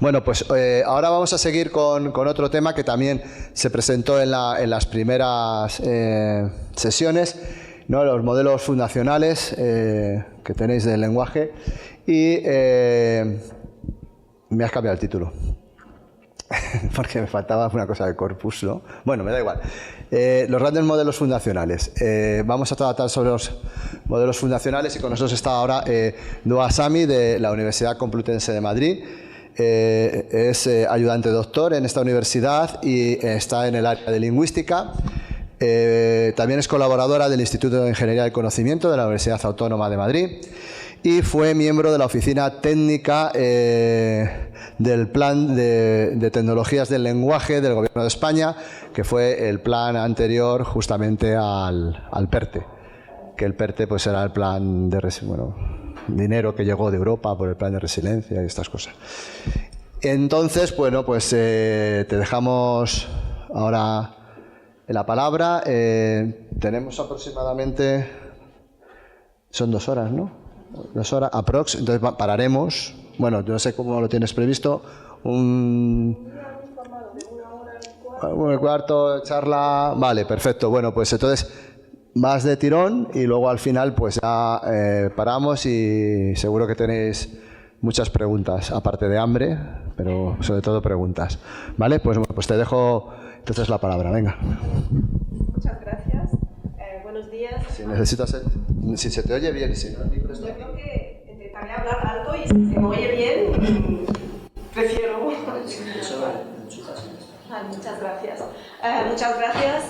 Bueno, pues ahora vamos a seguir con otro tema que también se presentó en las primeras sesiones, ¿no? Los modelos fundacionales que tenéis del lenguaje. Y me has cambiado el título, porque me faltaba una cosa de corpus, ¿no? Bueno, me da igual. Los grandes modelos fundacionales. Vamos a tratar sobre los modelos fundacionales y con nosotros está ahora Noa Sami de la Universidad Complutense de Madrid. Es ayudante doctor en esta universidad y está en el área de lingüística. También es colaboradora del Instituto de Ingeniería del Conocimiento de la Universidad Autónoma de Madrid y fue miembro de la Oficina Técnica del Plan de Tecnologías del Lenguaje del Gobierno de España, que fue el plan anterior justamente al PERTE, que el PERTE pues era el plan de dinero que llegó de Europa por el plan de resiliencia y estas cosas. Entonces, bueno, pues te dejamos ahora la palabra. Tenemos aproximadamente, son 2 horas, ¿no? 2 horas aprox, entonces pararemos. Bueno, yo no sé cómo lo tienes previsto. Un cuarto, charla. Vale, perfecto. Bueno, pues entonces más de tirón y luego al final pues ya paramos y seguro que tenéis muchas preguntas, aparte de hambre, pero sobre todo preguntas. ¿Vale? Pues bueno, pues te dejo entonces la palabra, venga. Muchas gracias. Buenos días. Si se te oye bien y si no, yo creo que intentaré hablar alto y si se me oye bien, prefiero. Muchas gracias. Muchas gracias,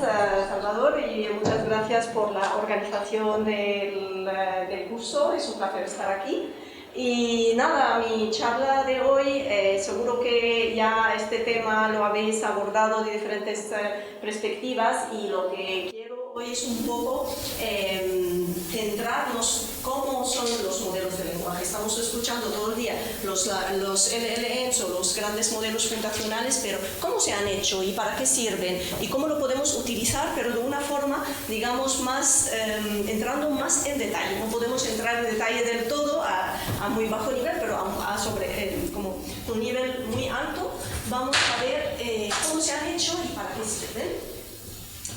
Salvador, y muchas gracias por la organización del curso. Es un placer estar aquí. Y nada, mi charla de hoy, seguro que ya este tema lo habéis abordado de diferentes perspectivas y lo que quiero hoy es un poco centrarnos cómo son los modelos de lenguaje. Estamos escuchando todo el día los LLMs o los grandes modelos fundacionales, pero ¿cómo se han hecho y para qué sirven? Y cómo lo podemos utilizar, pero de una forma, digamos, más, entrando más en detalle. No podemos entrar en detalle del todo a muy bajo nivel, pero como un nivel muy alto. Vamos a ver cómo se han hecho y para qué sirven.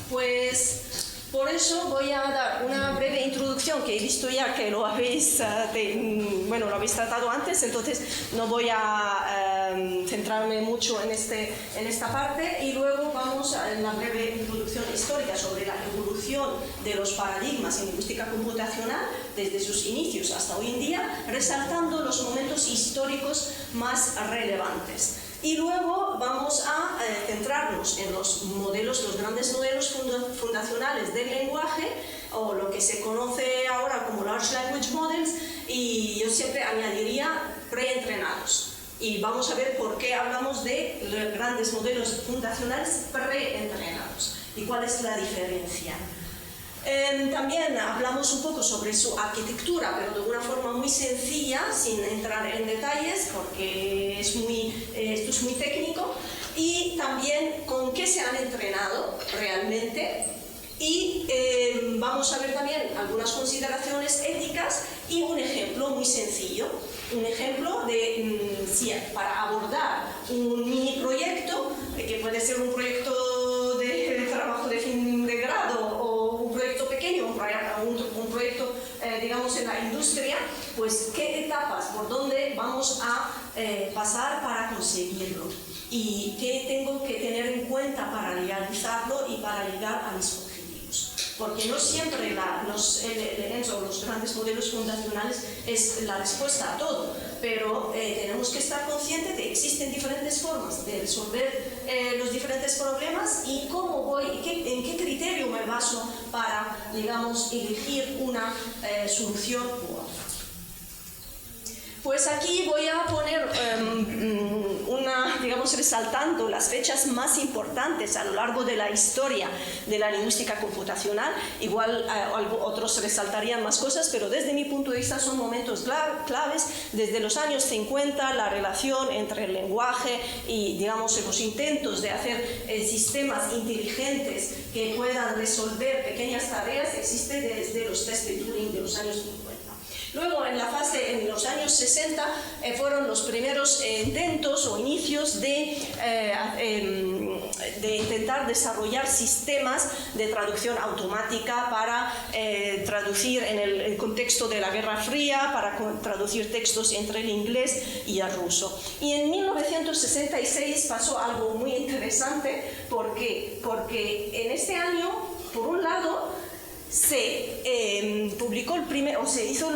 Pues por eso voy a dar una breve introducción, que he visto ya que lo habéis, lo habéis tratado antes, entonces no voy a centrarme mucho en esta parte, y luego vamos a una breve introducción histórica sobre la evolución de los paradigmas en lingüística computacional desde sus inicios hasta hoy en día, resaltando los momentos históricos más relevantes. Y luego vamos a centrarnos en los grandes modelos fundacionales del lenguaje, o lo que se conoce ahora como Large Language Models, y yo siempre añadiría preentrenados. Y vamos a ver por qué hablamos de grandes modelos fundacionales preentrenados y cuál es la diferencia. También hablamos un poco sobre su arquitectura, pero de una forma muy sencilla, sin entrar en detalles, porque esto es muy técnico, y también con qué se han entrenado realmente, y vamos a ver también algunas consideraciones éticas y un ejemplo muy sencillo, un ejemplo de para abordar un mini proyecto, que puede ser un proyecto de trabajo de fin de grado o un proyecto pequeño, un proyecto digamos en la industria, pues qué etapas, por dónde vamos a pasar para conseguirlo y qué tengo que tener en cuenta para realizarlo y para llegar a mis objetivos. Porque no siempre los LLMs o los grandes modelos fundacionales es la respuesta a todo, pero tenemos que estar conscientes de que existen diferentes formas de resolver los diferentes problemas y en qué criterio me baso para, digamos, elegir una solución u otra. Pues aquí voy a poner resaltando las fechas más importantes a lo largo de la historia de la lingüística computacional. Igual otros resaltarían más cosas, pero desde mi punto de vista son momentos claves. Desde los años 50, la relación entre el lenguaje y, digamos, los intentos de hacer sistemas inteligentes que puedan resolver pequeñas tareas existe desde los test de Turing de los años 50. Luego, en los años 60, fueron los primeros intentos o inicios de intentar desarrollar sistemas de traducción automática para traducir en el contexto de la Guerra Fría, para traducir textos entre el inglés y el ruso. Y en 1966 pasó algo muy interesante. ¿Por qué? Porque en este año, por un lado, se publicó se hizo,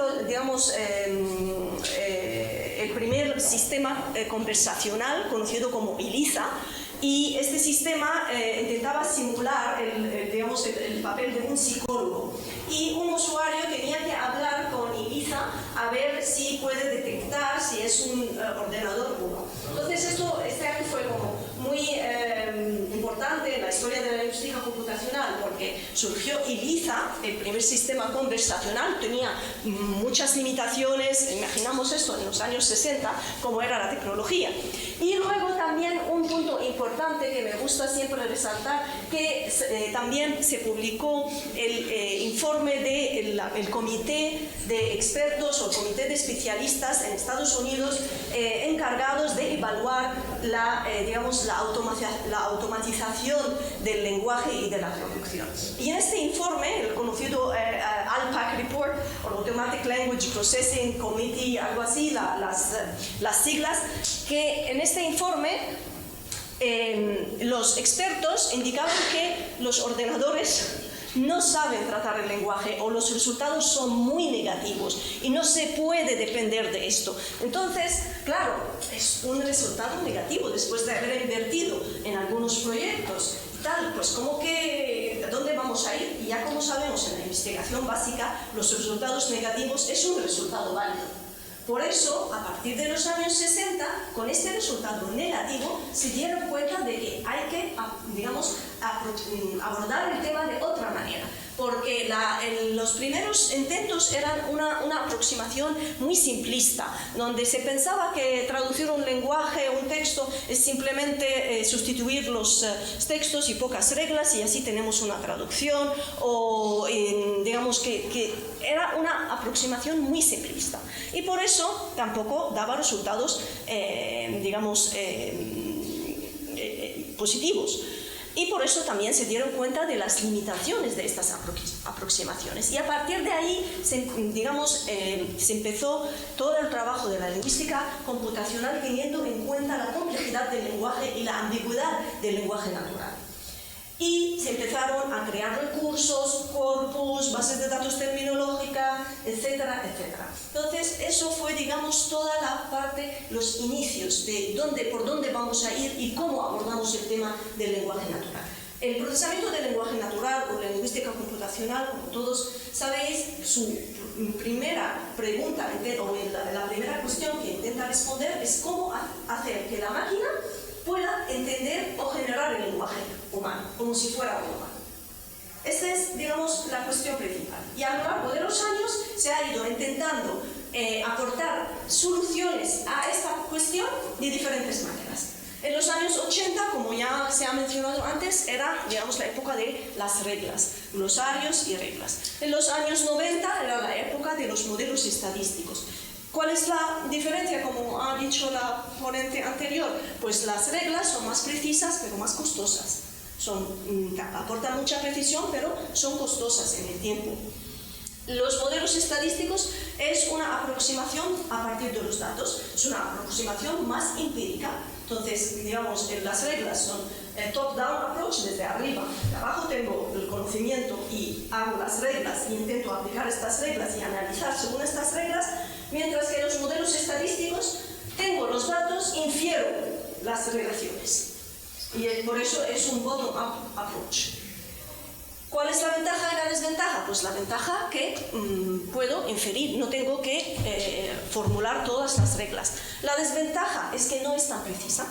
el primer sistema conversacional conocido como ELIZA, y este sistema intentaba simular el papel de un psicólogo, y un usuario tenía que hablar con ELIZA a ver si puede detectar si es un ordenador o no. Entonces este año fue como muy importante en la historia de la lingüística computacional, porque surgió ELIZA, el primer sistema conversacional. Tenía muchas limitaciones, imaginamos esto en los años 60, como era la tecnología. Y luego también un punto importante que me gusta siempre resaltar, que también se publicó el informe del comité de expertos o comité de especialistas en Estados Unidos encargados de evaluar la automatización del lenguaje y de la traducción. Y en este informe, el conocido ALPAC Report, o Automatic Language Processing Committee, algo así, las siglas, que en este informe los expertos indicaban que los ordenadores no saben tratar el lenguaje, o los resultados son muy negativos y no se puede depender de esto. Entonces, claro, es un resultado negativo después de haber invertido en algunos proyectos y tal, pues como que ¿dónde vamos a ir? Y ya como sabemos en la investigación básica, los resultados negativos es un resultado válido. Por eso, a partir de los años 60, con este resultado negativo, se dieron cuenta de que hay que, abordar el tema de otra manera. Porque los primeros intentos eran una aproximación muy simplista, donde se pensaba que traducir un lenguaje, un texto, es simplemente sustituir los textos y pocas reglas, y así tenemos una traducción, o digamos que era una aproximación muy simplista. Y por eso tampoco daba resultados, positivos. Y por eso también se dieron cuenta de las limitaciones de estas aproximaciones. Y a partir de ahí, se empezó todo el trabajo de la lingüística computacional teniendo en cuenta la complejidad del lenguaje y la ambigüedad del lenguaje natural. Y se empezaron a crear recursos, corpus, bases de datos terminológica, etcétera, etcétera. Entonces, eso fue, digamos, toda la parte, los inicios de por dónde vamos a ir y cómo abordamos el tema del lenguaje natural. El procesamiento del lenguaje natural o la lingüística computacional, como todos sabéis, su primera pregunta o la primera cuestión que intenta responder es cómo hacer que la máquina pueda entender o generar el lenguaje humano, como si fuera un humano. Esta es, digamos, la cuestión principal. Y a lo largo de los años se ha ido intentando aportar soluciones a esta cuestión de diferentes maneras. En los años 80, como ya se ha mencionado antes, era, digamos, la época de las reglas, glosarios y reglas. En los años 90 era la época de los modelos estadísticos. ¿Cuál es la diferencia? Como ha dicho la ponente anterior, pues las reglas son más precisas pero más costosas. Aportan mucha precisión pero son costosas en el tiempo. Los modelos estadísticos es una aproximación a partir de los datos, es una aproximación más empírica. Entonces, digamos, las reglas son el top-down approach, desde arriba. De abajo tengo el conocimiento y hago las reglas y intento aplicar estas reglas y analizar según estas reglas, mientras que los modelos estadísticos tengo los datos, infiero las relaciones. Y por eso es un bottom-up approach. ¿Cuál es la ventaja y la desventaja? Pues la ventaja que puedo inferir, no tengo que formular todas las reglas. La desventaja es que no es tan precisa.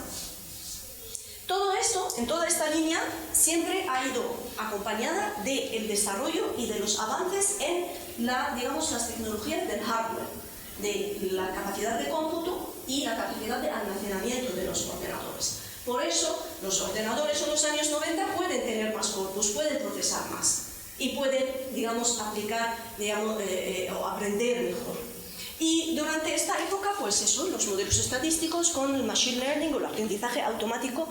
Todo esto, en toda esta línea, siempre ha ido acompañada del desarrollo y de los avances en las tecnologías del hardware, de la capacidad de cómputo y la capacidad de almacenamiento de los ordenadores. Por eso, los ordenadores en los años 90 pueden tener más corpus, pueden procesar más. y pueden, digamos, aplicar, digamos, o aprender mejor. Y durante esta época, pues eso, los modelos estadísticos con el machine learning o el aprendizaje automático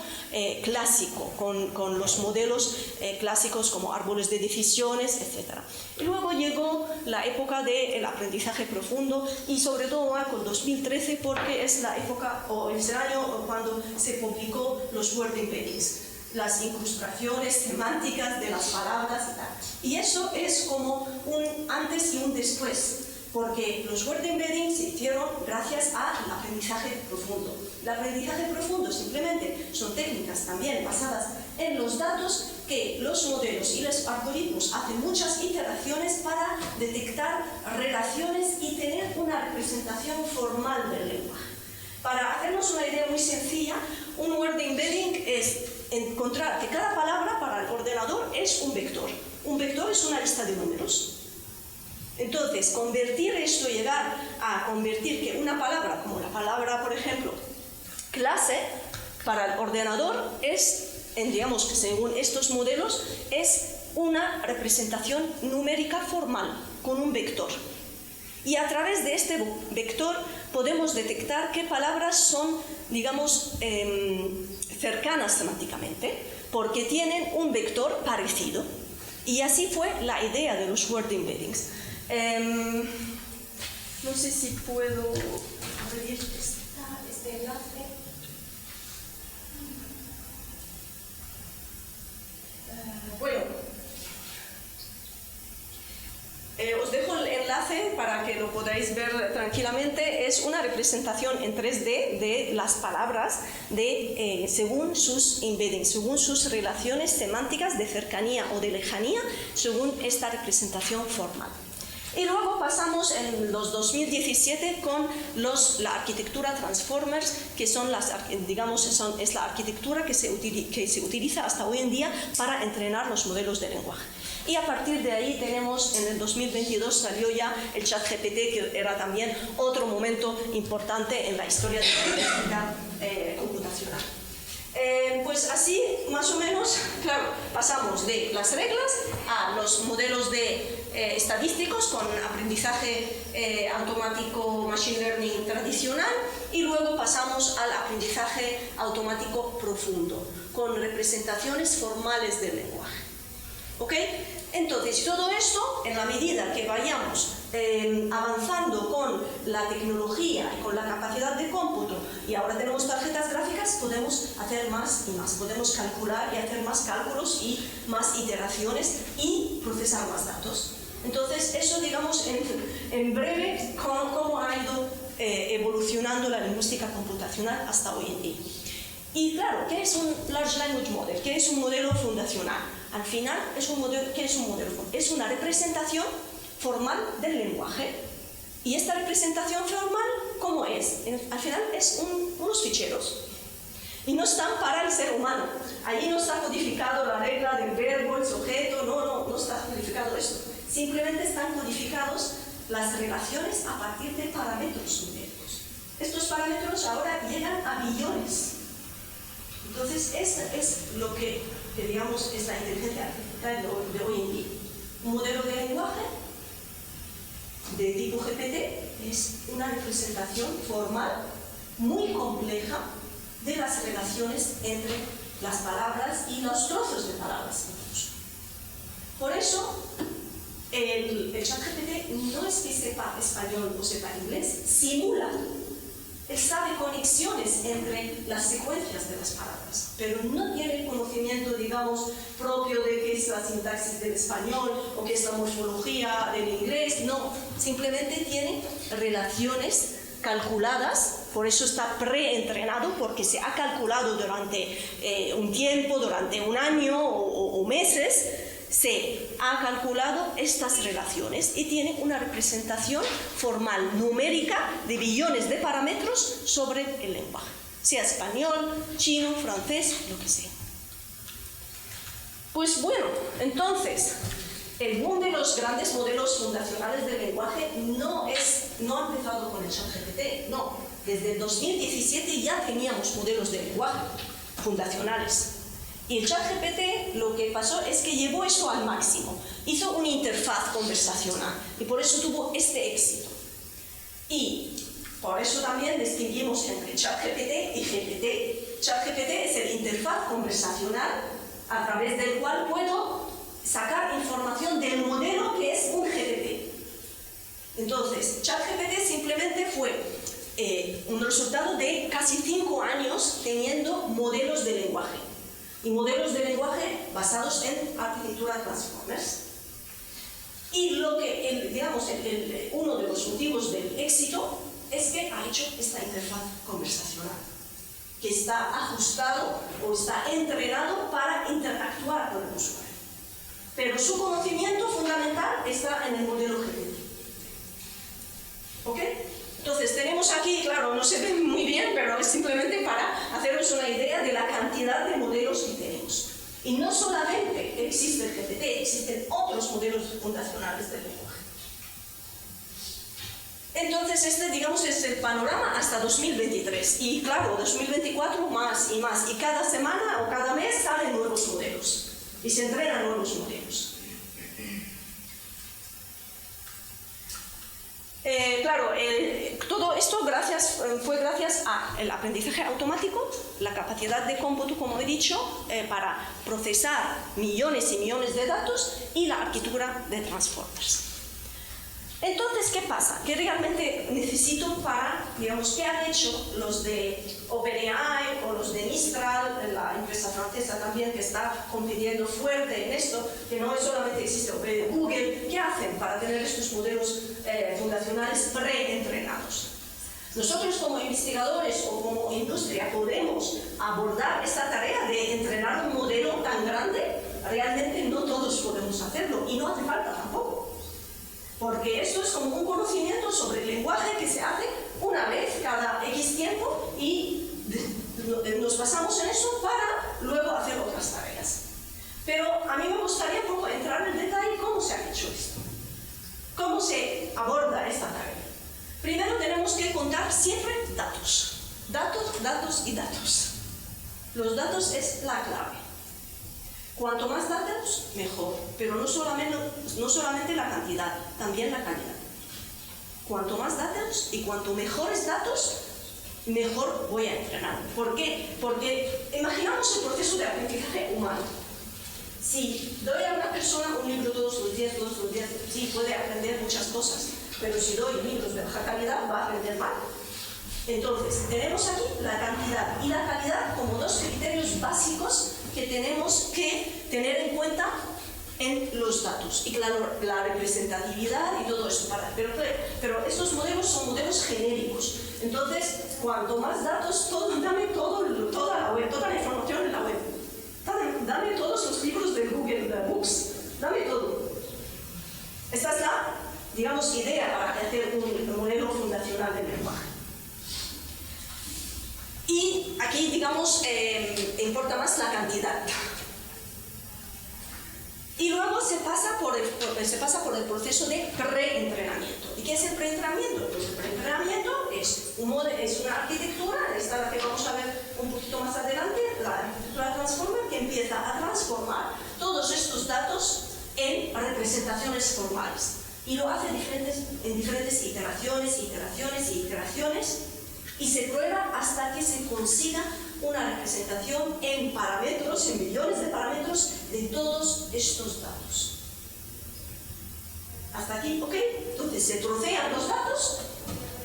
clásico, con los modelos clásicos como árboles de decisiones, etc. Y luego llegó la época del aprendizaje profundo y sobre todo con 2013 porque es la época o es el año cuando se publicó los word embeddings, las incrustaciones semánticas de las palabras y tal. Y eso es como un antes y un después, porque los word embeddings se hicieron gracias al aprendizaje profundo. El aprendizaje profundo simplemente son técnicas también basadas en los datos que los modelos y los algoritmos hacen muchas iteraciones para detectar relaciones y tener una representación formal del lenguaje. Para hacernos una idea muy sencilla, un word embedding es encontrar que cada palabra para el ordenador es un vector. Un vector es una lista de números. Entonces, convertir esto, llegar a convertir que una palabra, como la palabra, por ejemplo, clase, para el ordenador es, digamos que según estos modelos, es una representación numérica formal, con un vector. Y a través de este vector podemos detectar qué palabras son, digamos, cercanas semánticamente, porque tienen un vector parecido. Y así fue la idea de los word embeddings. No sé si puedo abrir este enlace. Bueno, os dejo el enlace para que lo podáis ver tranquilamente. Es una representación en 3D de las palabras según sus embeddings, según sus relaciones semánticas de cercanía o de lejanía, según esta representación formal. Y luego pasamos en los 2017 con la arquitectura Transformers, que son es la arquitectura que se utiliza hasta hoy en día para entrenar los modelos de lenguaje. Y a partir de ahí tenemos, en el 2022 salió ya el ChatGPT, que era también otro momento importante en la historia de la lingüística computacional. Pues así, más o menos, claro, pasamos de las reglas a los modelos estadísticos con aprendizaje automático machine learning tradicional y luego pasamos al aprendizaje automático profundo con representaciones formales del lenguaje. ¿Ok? Entonces, todo esto, en la medida que vayamos avanzando con la tecnología y con la capacidad de cómputo, y ahora tenemos tarjetas gráficas, podemos hacer más y más, podemos calcular y hacer más cálculos y más iteraciones y procesar más datos. Entonces, eso, digamos, en breve, cómo ha ido evolucionando la lingüística computacional hasta hoy en día. Y claro, ¿qué es un Large Language Model? ¿Qué es un modelo fundacional? Al final, ¿qué es un modelo? Es una representación formal del lenguaje. ¿Y esta representación formal cómo es? Al final es unos ficheros. Y no están para el ser humano. Allí no está codificado la regla del verbo, el sujeto, no está codificado esto. Simplemente están codificados las relaciones a partir de parámetros numéricos. Estos parámetros ahora llegan a billones. Entonces, eso es lo que digamos, es la inteligencia artificial de hoy en día. Un modelo de lenguaje de tipo GPT es una representación formal muy compleja de las relaciones entre las palabras y los trozos de palabras incluso. Por eso, el ChatGPT no es que sepa español o sepa inglés, simula. Él sabe conexiones entre las secuencias de las palabras, pero no tiene el conocimiento, digamos, propio de qué es la sintaxis del español o qué es la morfología del inglés. No, simplemente tiene relaciones calculadas, por eso está preentrenado, porque se ha calculado durante un tiempo, durante un año o meses, se ha calculado estas relaciones y tiene una representación formal numérica de billones de parámetros sobre el lenguaje, sea español, chino, francés, lo que sea. Pues bueno, entonces, el boom de los grandes modelos fundacionales del lenguaje no ha empezado con el ChatGPT, no. Desde el 2017 ya teníamos modelos de lenguaje fundacionales. Y el ChatGPT lo que pasó es que llevó eso al máximo. Hizo una interfaz conversacional y por eso tuvo este éxito. Y por eso también distinguimos entre ChatGPT y GPT. ChatGPT es el interfaz conversacional a través del cual puedo sacar información del modelo que es un GPT. Entonces, ChatGPT simplemente fue un resultado de casi 5 años teniendo modelos de lenguaje. Y modelos de lenguaje basados en arquitectura Transformers. Y lo que, digamos, uno de los motivos del éxito es que ha hecho esta interfaz conversacional, que está ajustado o está entrenado para interactuar con el usuario. Pero su conocimiento fundamental está en el modelo GPT. ¿Ok? Entonces tenemos aquí, claro, no se ve muy bien, pero es simplemente para haceros una idea de la cantidad de modelos que tenemos. Y no solamente existe el GPT, existen otros modelos fundacionales del lenguaje. Entonces este, digamos, es el panorama hasta 2023. Y claro, 2024 más y más. Y cada semana o cada mes salen nuevos modelos. Y se entrenan nuevos modelos. Claro, todo esto fue gracias al aprendizaje automático, la capacidad de cómputo, como he dicho, para procesar millones y millones de datos y la arquitectura de Transformers. Entonces, ¿qué pasa? ¿Qué realmente necesito para, digamos, qué han hecho los de OpenAI o los de Mistral, la empresa francesa también que está compitiendo fuerte en esto, que no solamente existe Google, ¿qué hacen para tener estos modelos fundacionales preentrenados? Nosotros como investigadores o como industria podemos abordar esta tarea de entrenar un modelo tan grande. Realmente no todos podemos hacerlo y no hace falta tampoco. Porque esto es como un conocimiento sobre el lenguaje que se hace una vez cada X tiempo y nos basamos en eso para luego hacer otras tareas. Pero a mí me gustaría un poco entrar en detalle cómo se ha hecho esto. ¿Cómo se aborda esta tarea? Primero tenemos que contar siempre datos. Datos, datos y datos. Los datos es la clave. Cuanto más datos, mejor. Pero no solamente la cantidad, también la calidad. Cuanto más datos y cuanto mejores datos, mejor voy a entrenar. ¿Por qué? Porque imaginamos el proceso de aprendizaje humano. Si doy a una persona un libro todos los días, sí, puede aprender muchas cosas. Pero si doy libros de baja calidad, va a aprender mal. Entonces, tenemos aquí la cantidad y la calidad como dos criterios básicos que tenemos que tener en cuenta en los datos. Y claro, la representatividad y todo eso. Pero estos modelos son modelos genéricos. Entonces, cuanto más datos, dame toda la web, toda la información en la web. Dame todos los libros de Google Books. Dame todo. Esta es la, digamos, idea para hacer un modelo fundacional del lenguaje. Y aquí, digamos, importa más la cantidad. Y luego se pasa por el proceso de preentrenamiento. ¿Y qué es el preentrenamiento? Pues el preentrenamiento es una arquitectura, esta es la que vamos a ver un poquito más adelante, la arquitectura Transformer, que empieza a transformar todos estos datos en representaciones formales. Y lo hace en diferentes iteraciones, y se prueba hasta que se consiga una representación en parámetros, en millones de parámetros de todos estos datos. ¿Hasta aquí? ¿Ok? Entonces se trocean los datos,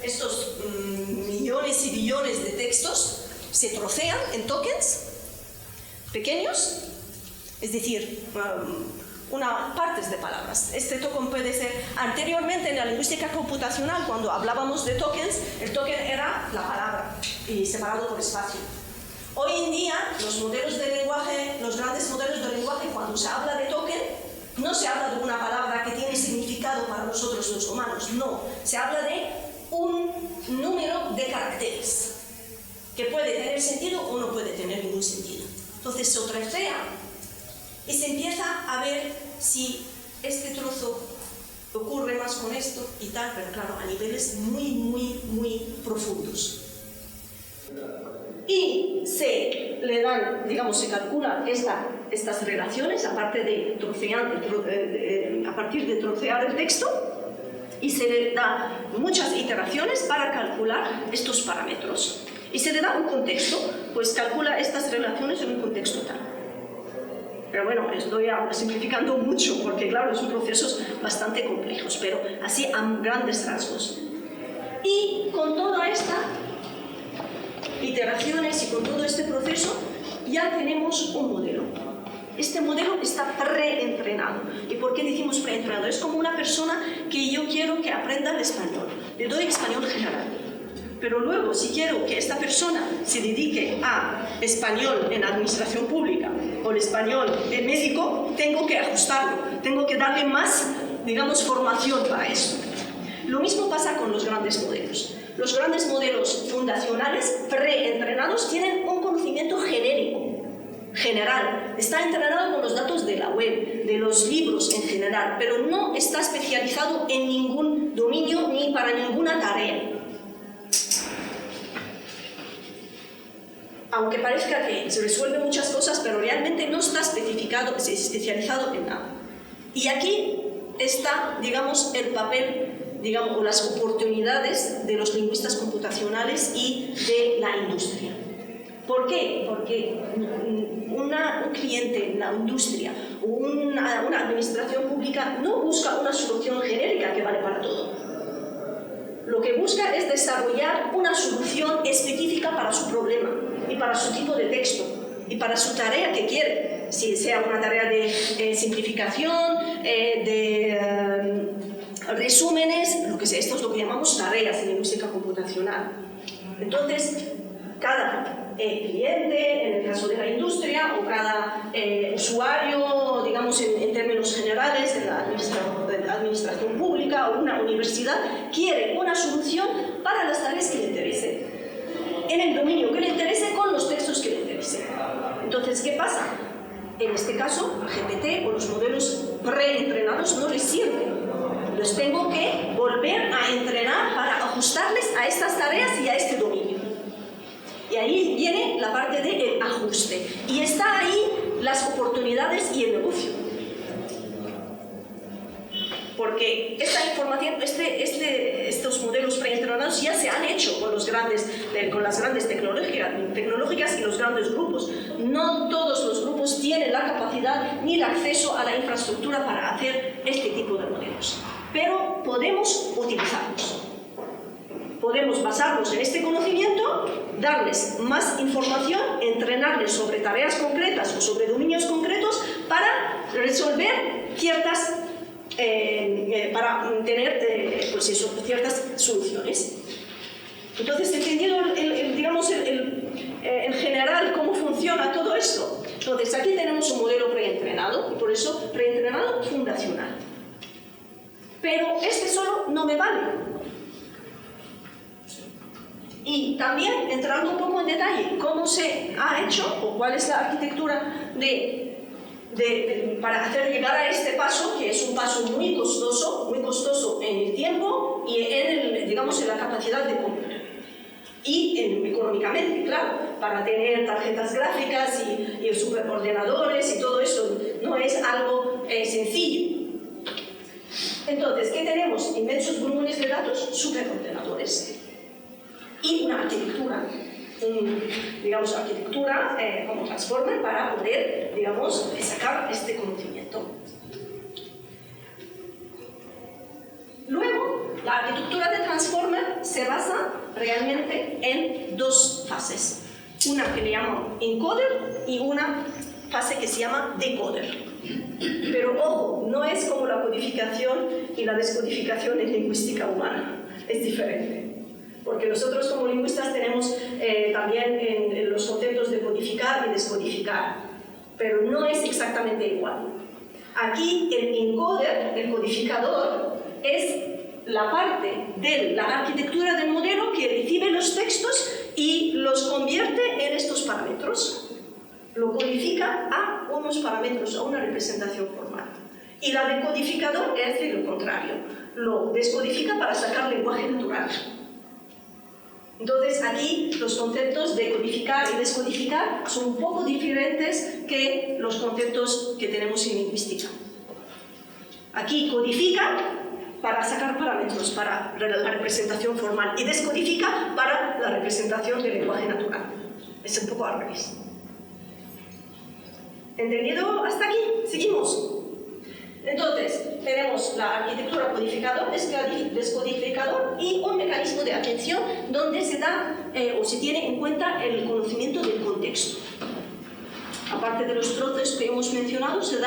estos millones y billones de textos se trocean en tokens pequeños, es decir, partes de palabras. Este token puede ser, anteriormente en la lingüística computacional, cuando hablábamos de tokens, el token era la palabra y separado por espacio. Hoy en día, los modelos de lenguaje, los grandes modelos de lenguaje, cuando se habla de token, no se habla de una palabra que tiene significado para nosotros los humanos, no. Se habla de un número de caracteres, que puede tener sentido o no puede tener ningún sentido. Entonces se trocea y se empieza a ver si este trozo ocurre más con esto y tal, pero claro, a niveles muy, muy, muy profundos. y se le dan, digamos, se calculan estas relaciones a partir de trocear el texto, y se le da muchas iteraciones para calcular estos parámetros. Y se le da un contexto, pues calcula estas relaciones en un contexto tal. Pero bueno, estoy simplificando mucho, porque claro, son procesos bastante complejos, pero así a grandes rasgos. Y con todas estas iteraciones y con todo este proceso, ya tenemos un modelo. Este modelo está preentrenado. ¿Y por qué decimos preentrenado? Es como una persona que yo quiero que aprenda el español. Le doy español general. Pero luego, si quiero que esta persona se dedique a español en administración pública o el español en médico, tengo que ajustarlo, tengo que darle más, digamos, formación para eso. Lo mismo pasa con los grandes modelos. Los grandes modelos fundacionales preentrenados tienen un conocimiento genérico, general. Está entrenado con los datos de la web, de los libros en general, pero no está especializado en ningún dominio ni para ninguna tarea. Aunque parezca que se resuelve muchas cosas, pero realmente no está especializado en nada. Y aquí está, digamos, el papel, digamos, o las oportunidades de los lingüistas computacionales y de la industria. ¿Por qué? Porque un cliente en la industria o una administración pública no busca una solución genérica que vale para todo. Lo que busca es desarrollar una solución específica para su problema y para su tipo de texto y para su tarea que quiere, si sea una tarea de simplificación, de resúmenes, lo que sea. Esto es lo que llamamos tareas en lingüística computacional. Entonces, cada cliente, en el caso de la industria, o cada usuario, digamos en términos generales, en la administración pública o una universidad, quiere una solución para las tareas que le interesen, en el dominio que le interese, con los textos que le interesen. Entonces, ¿qué pasa? En este caso, GPT o los modelos preentrenados no les sirven. Los tengo que volver a entrenar para ajustarles a estas tareas y a este dominio. Y ahí viene la parte del ajuste. Y está ahí las oportunidades y el negocio. Porque esta información, estos modelos preentrenados ya se han hecho con las grandes tecnológicas y los grandes grupos. No todos los grupos tienen la capacidad ni el acceso a la infraestructura para hacer este tipo de modelos. Pero podemos utilizarlos. Podemos basarnos en este conocimiento, darles más información, entrenarles sobre tareas concretas o sobre dominios concretos para resolver ciertas, para tener pues eso, ciertas soluciones. Entonces, entendido digamos, en general cómo funciona todo esto. Entonces, aquí tenemos un modelo preentrenado, y por eso preentrenado fundacional. Pero este solo no me vale. Y también, entrando un poco en detalle, cómo se ha hecho o cuál es la arquitectura para hacer llegar a este paso, que es un paso muy costoso en el tiempo y digamos, en la capacidad de compra. Y económicamente, claro, para tener tarjetas gráficas y superordenadores y todo eso, no es algo sencillo. Entonces, ¿qué tenemos? Inmensos volúmenes de datos, superordenadores. Y una arquitectura, digamos, arquitectura como Transformer para poder, digamos, sacar este conocimiento. Luego, la arquitectura de Transformer se basa realmente en dos fases. Una que le llaman encoder y una fase que se llama decoder. Pero ojo, no es como la codificación y la descodificación en lingüística humana, es diferente. Porque nosotros como lingüistas tenemos también en los conceptos de codificar y descodificar, pero no es exactamente igual. Aquí el encoder, el codificador, es la parte de la arquitectura del modelo que recibe los textos y los convierte en estos parámetros. Lo codifica a unos parámetros, a una representación formal. Y la decodificador es lo contrario, lo descodifica para sacar lenguaje natural. Entonces, aquí los conceptos de codificar y descodificar son un poco diferentes que los conceptos que tenemos en lingüística. Aquí codifica para sacar parámetros para la representación formal y descodifica para la representación del lenguaje natural. Es un poco al revés. ¿Entendido hasta aquí? Seguimos. Entonces, tenemos la arquitectura codificador, descodificador y un mecanismo de atención donde se da o se tiene en cuenta el conocimiento del contexto. Aparte de los trozos que hemos mencionado, se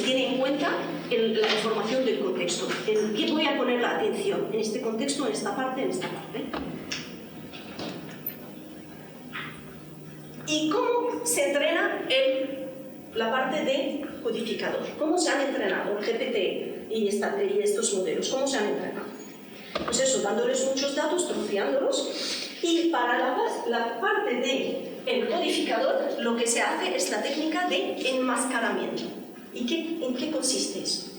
tiene en cuenta la información del contexto. ¿En qué voy a poner la atención? ¿En este contexto, en esta parte, en esta parte? ¿Y cómo se entrena la parte de codificador? ¿Cómo se han entrenado el GPT y estos modelos? ¿Cómo se han entrenado? Pues eso, dándoles muchos datos, troceándolos. Y para la parte del codificador, lo que se hace es la técnica de enmascaramiento. ¿Y en qué consiste eso?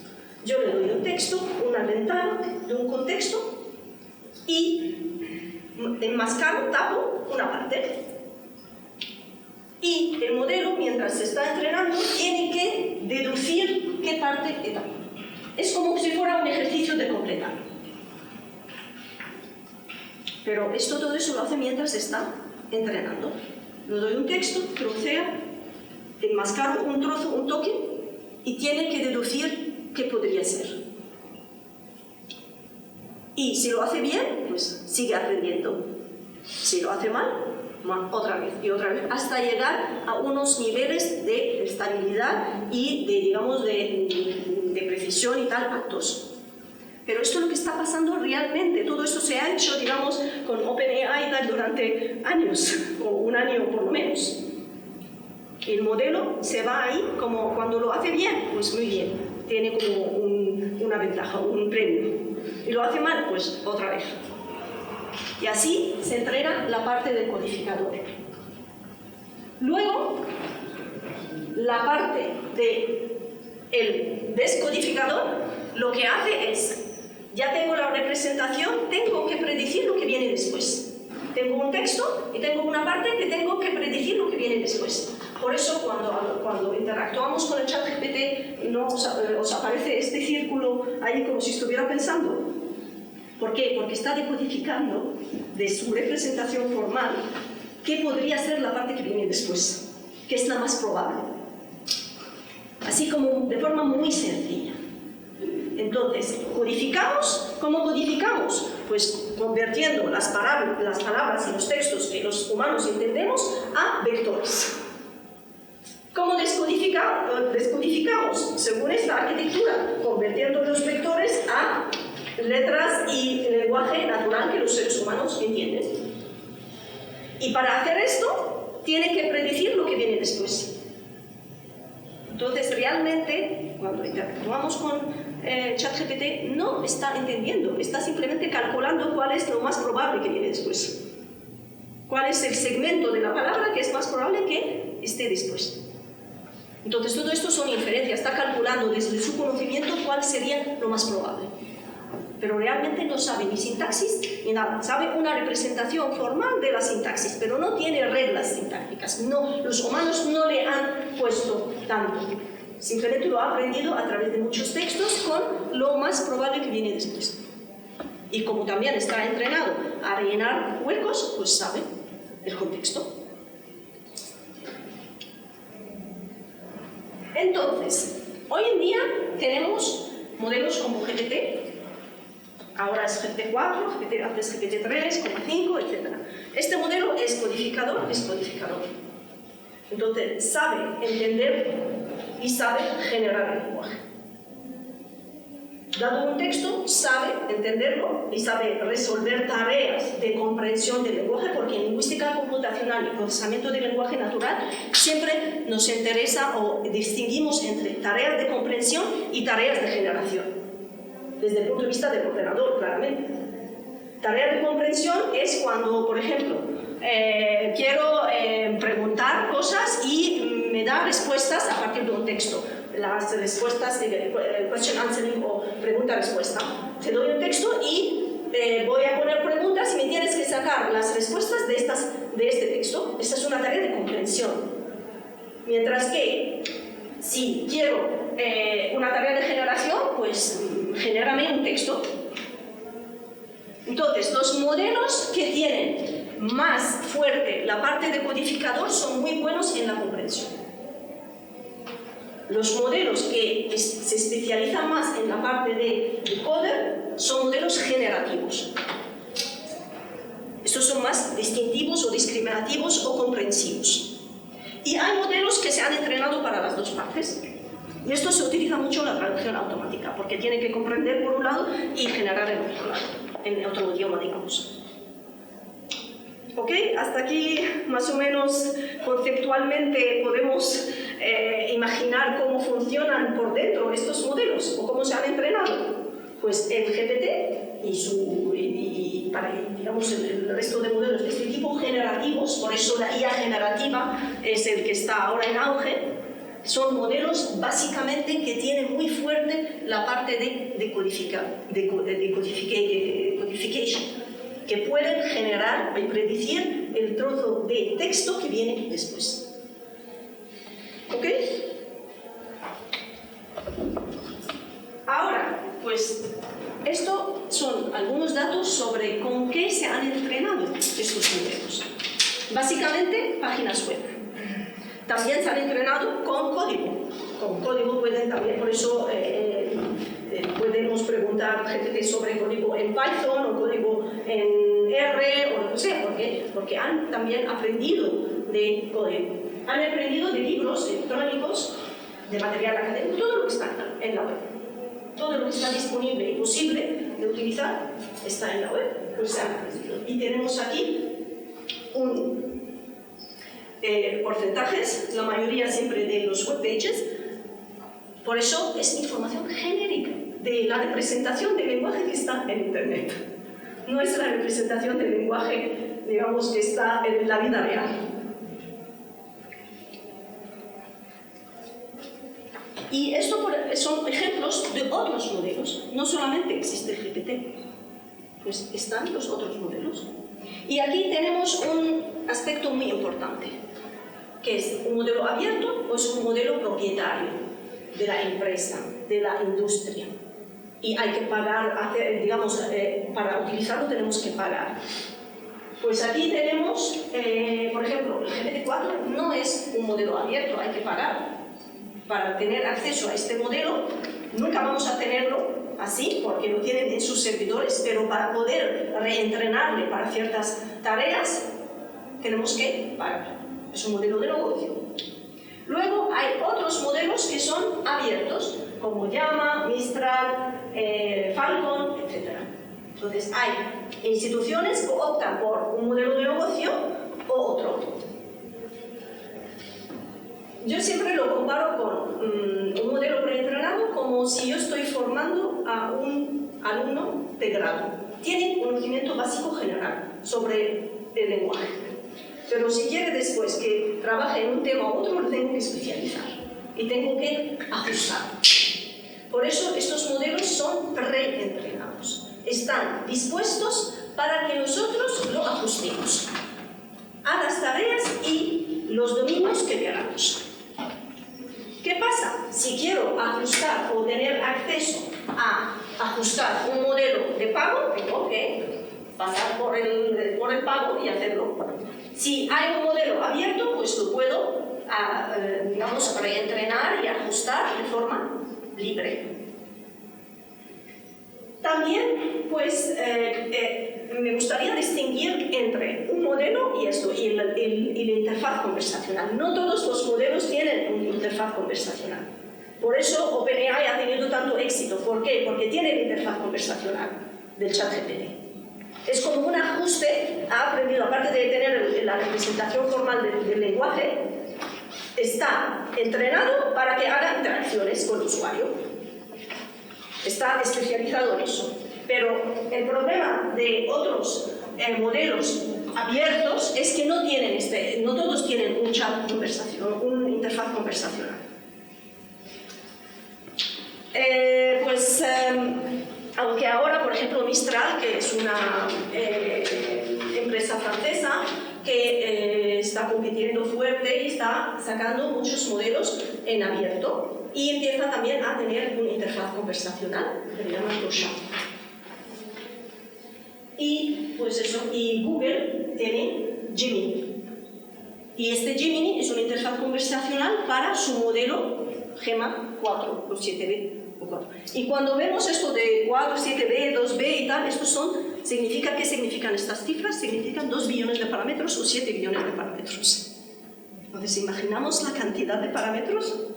Yo le doy un texto, una ventana de un contexto y enmascaro, tapo una parte. Y el modelo, mientras se está entrenando, tiene que deducir qué parte etapa. Es como si fuera un ejercicio de completar. Pero todo eso lo hace mientras se está entrenando. Le doy un texto, trocea, enmascaro un trozo, un toque, y tiene que deducir qué podría ser. Y si lo hace bien, pues sigue aprendiendo. Si lo hace mal, otra vez y otra vez, hasta llegar a unos niveles de estabilidad y de precisión y tal altos. Pero esto es lo que está pasando realmente. Todo esto se ha hecho, digamos, con OpenAI durante años, o un año por lo menos. El modelo se va ahí, como cuando lo hace bien, pues muy bien, tiene como una ventaja, un premio. Y lo hace mal, pues otra vez. Y así se entrena la parte del codificador. Luego, la parte del descodificador lo que hace es, ya tengo la representación, tengo que predecir lo que viene después. Tengo un texto y tengo una parte que tengo que predecir lo que viene después. Por eso, cuando interactuamos con el ChatGPT, ¿no os aparece este círculo ahí como si estuviera pensando? ¿Por qué? Porque está decodificando de su representación formal qué podría ser la parte que viene después, que es la más probable. Así como de forma muy sencilla. Entonces, ¿codificamos? ¿Cómo codificamos? Pues convirtiendo las palabras y los textos que los humanos entendemos a vectores. ¿Cómo descodificamos? Según esta arquitectura, convirtiendo los vectores a letras y lenguaje natural que los seres humanos entienden. Y para hacer esto, tiene que predecir lo que viene después. Entonces, realmente, cuando interactuamos con ChatGPT, no está entendiendo, está simplemente calculando cuál es lo más probable que viene después. Cuál es el segmento de la palabra que es más probable que esté después. Entonces, todo esto son inferencias, está calculando desde su conocimiento cuál sería lo más probable. Pero realmente no sabe ni sintaxis ni nada. Sabe una representación formal de la sintaxis, pero no tiene reglas sintácticas. No, los humanos no le han puesto tanto. Simplemente lo ha aprendido a través de muchos textos con lo más probable que viene después. Y como también está entrenado a rellenar huecos, pues sabe el contexto. Entonces, hoy en día tenemos modelos como GPT. Ahora es GPT-4, antes GPT-3, 5, etc. Este modelo es codificador, descodificador. Entonces, sabe entender y sabe generar el lenguaje. Dado un texto, sabe entenderlo y sabe resolver tareas de comprensión del lenguaje, porque en lingüística computacional y procesamiento del lenguaje natural siempre nos interesa o distinguimos entre tareas de comprensión y tareas de generación. Desde el punto de vista del ordenador, claramente. Tarea de comprensión es cuando, por ejemplo, quiero preguntar cosas y me da respuestas a partir de un texto. Las respuestas, question answering o pregunta-respuesta. Te doy un texto y voy a poner preguntas y me tienes que sacar las respuestas de este texto. Esta es una tarea de comprensión. Mientras que si quiero una tarea de generación, pues genérame un texto. Entonces, los modelos que tienen más fuerte la parte de codificador son muy buenos en la comprensión. Los modelos que se especializan más en la parte de decoder son modelos generativos. Estos son más distintivos o discriminativos o comprensivos. Y hay modelos que se han entrenado para las dos partes. Y esto se utiliza mucho en la traducción automática, porque tiene que comprender por un lado y generar en otro lado, en otro idioma, digamos. ¿Ok? Hasta aquí, más o menos, conceptualmente podemos imaginar cómo funcionan por dentro estos modelos o cómo se han entrenado. Pues el GPT digamos, el resto de modelos de este tipo generativos, por eso la IA generativa es el que está ahora en auge, son modelos básicamente que tienen muy fuerte la parte de codification, que pueden generar y predecir el trozo de texto que viene después. ¿Ok? Ahora, pues, estos son algunos datos sobre con qué se han entrenado estos modelos. Básicamente, páginas web. También se han entrenado con código. Con código pueden también, por eso podemos preguntar GPT sobre código en Python o código en R o no sé, ¿por qué? Porque han también aprendido de código. Han aprendido de libros electrónicos, de material académico, todo lo que está en la web. Todo lo que está disponible y posible de utilizar está en la web. Pues se han aprendido. Y tenemos aquí porcentajes, la mayoría siempre de los web pages. Por eso es información genérica de la representación del lenguaje que está en Internet. No es la representación del lenguaje, digamos, que está en la vida real. Y esto son ejemplos de otros modelos. No solamente existe el GPT, pues están los otros modelos. Y aquí tenemos un aspecto muy importante, que es un modelo abierto o es un modelo propietario de la empresa, de la industria. Y hay que pagar, digamos, para utilizarlo tenemos que pagar. Pues aquí tenemos, por ejemplo, el GPT-4 no es un modelo abierto, hay que pagar. Para tener acceso a este modelo, nunca vamos a tenerlo así, porque lo tienen en sus servidores, pero para poder reentrenarle para ciertas tareas, tenemos que pagar. Es un modelo de negocio. Luego hay otros modelos que son abiertos, como Llama, Mistral, Falcon, etc. Entonces hay instituciones que optan por un modelo de negocio o otro. Yo siempre lo comparo con un modelo preentrenado como si yo estoy formando a un alumno de grado. Tiene conocimiento básico general sobre el lenguaje. Pero si quiere después que trabaje en un tema u otro, lo tengo que especializar y tengo que ajustar. Por eso estos modelos son preentrenados. Están dispuestos para que nosotros lo ajustemos a las tareas y los dominios que queramos. ¿Qué pasa? Si quiero ajustar o tener acceso a ajustar un modelo de pago, tengo que pasar por el pago y hacerlo. Si hay un modelo abierto, pues lo puedo, digamos, reentrenar y ajustar de forma libre. También, pues, me gustaría distinguir entre un modelo y esto, y la interfaz conversacional. No todos los modelos tienen una interfaz conversacional. Por eso OpenAI ha tenido tanto éxito. ¿Por qué? Porque tiene la interfaz conversacional del ChatGPT. Es como un ajuste, ha aprendido, aparte de tener la representación formal del lenguaje, está entrenado para que haga interacciones con el usuario. Está especializado en eso. Pero el problema de otros modelos abiertos es que no todos tienen un chat conversacional, una interfaz conversacional. Aunque ahora, por ejemplo, Mistral, que es una francesa que está compitiendo fuerte y está sacando muchos modelos en abierto y empieza también a tener una interfaz conversacional que se llama Chat. Y pues eso, y Google tiene Gemini. Y este Gemini es una interfaz conversacional para su modelo Gemma 4 o 7B. Y cuando vemos esto de 4, 7B, 2B y tal, estos significa, ¿qué significan estas cifras? Significan 2 billones de parámetros o 7 billones de parámetros. Entonces, ¿imaginamos la cantidad de parámetros?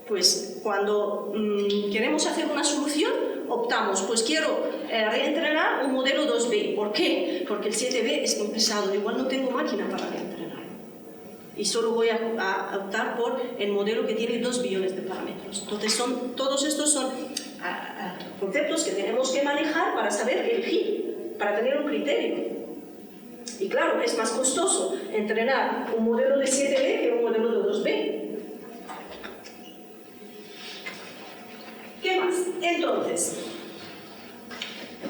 Pues cuando queremos hacer una solución, optamos, pues quiero reentrenar un modelo 2B. ¿Por qué? Porque el 7B es muy pesado, igual no tengo máquina para reentrenarlo. Y solo voy a optar por el modelo que tiene 2 billones de parámetros. Entonces, todos estos son conceptos que tenemos que manejar para saber elegir, para tener un criterio. Y claro, es más costoso entrenar un modelo de 7B que un modelo de 2B. ¿Qué más? Entonces,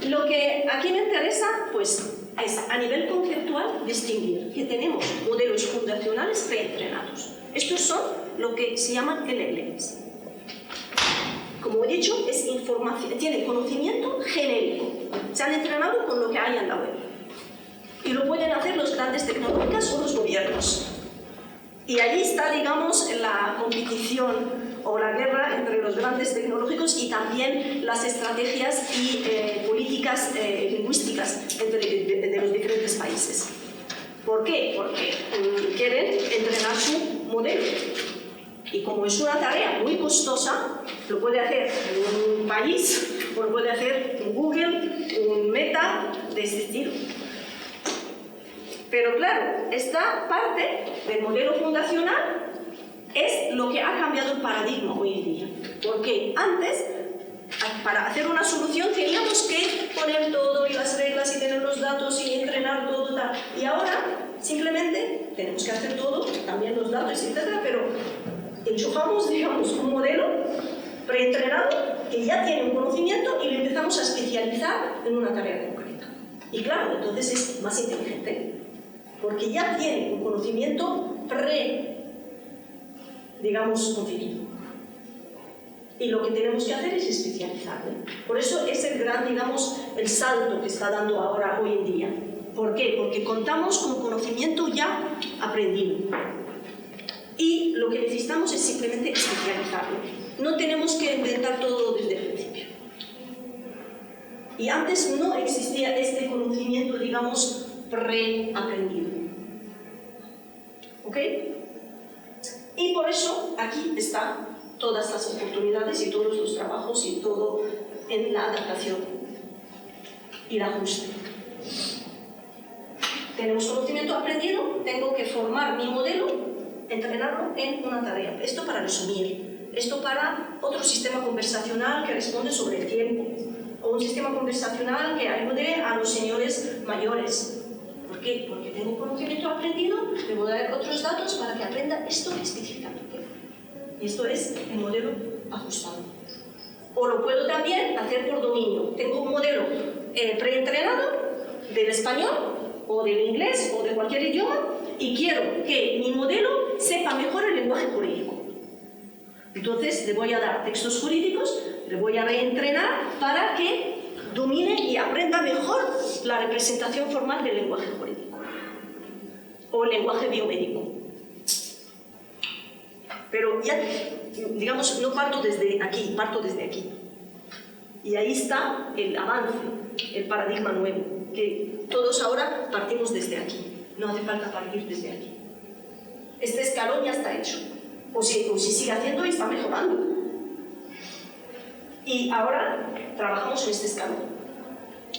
lo que aquí me interesa, pues, es a nivel conceptual distinguir que tenemos modelos fundacionales preentrenados. Estos son lo que se llaman LLMs. Como he dicho, es información, tiene conocimiento genérico. Se han entrenado con lo que hay en la web. Y lo pueden hacer los grandes tecnológicas o los gobiernos. Y allí está, digamos, la competición o la guerra entre los grandes tecnológicos y también las estrategias y políticas lingüísticas de los diferentes países. ¿Por qué? Porque quieren entrenar su modelo. Y como es una tarea muy costosa, lo puede hacer en un país, o lo puede hacer un Google, un Meta, de este estilo. Pero claro, esta parte del modelo fundacional es lo que ha cambiado el paradigma hoy en día. Porque antes, para hacer una solución, teníamos que poner todo y las reglas y tener los datos y entrenar todo, tal. Y ahora, simplemente, tenemos que hacer todo, también los datos, etc. Pero enchufamos, digamos, un modelo preentrenado que ya tiene un conocimiento y lo empezamos a especializar en una tarea concreta. Y claro, entonces es más inteligente, porque ya tiene un conocimiento digamos, conferido. Y lo que tenemos que hacer es especializarlo. Por eso es el gran, digamos, el salto que está dando ahora, hoy en día. ¿Por qué? Porque contamos con conocimiento ya aprendido. Y lo que necesitamos es simplemente especializarlo. No tenemos que inventar todo desde el principio. Y antes no existía este conocimiento, digamos, preaprendido. ¿Ok? Y por eso aquí están todas las oportunidades y todos los trabajos y todo en la adaptación y el ajuste. Tenemos conocimiento aprendido, tengo que formar mi modelo, entrenarlo en una tarea. Esto para resumir. Esto para otro sistema conversacional que responde sobre el tiempo. O un sistema conversacional que ayude a los señores mayores. ¿Por qué? Porque tengo conocimiento aprendido, le voy a dar otros datos para que aprenda esto específicamente. Y esto es el modelo ajustado. O lo puedo también hacer por dominio. Tengo un modelo preentrenado del español, o del inglés, o de cualquier idioma, y quiero que mi modelo sepa mejor el lenguaje jurídico. Entonces le voy a dar textos jurídicos, le voy a reentrenar para que domine y aprenda mejor la representación formal del lenguaje jurídico o el lenguaje biomédico. Pero ya, digamos, no parto desde aquí, parto desde aquí. Y ahí está el avance, el paradigma nuevo, que todos ahora partimos desde aquí. No hace falta partir desde aquí. Este escalón ya está hecho. O si sigue haciendo y está mejorando. Y ahora trabajamos en este escalón.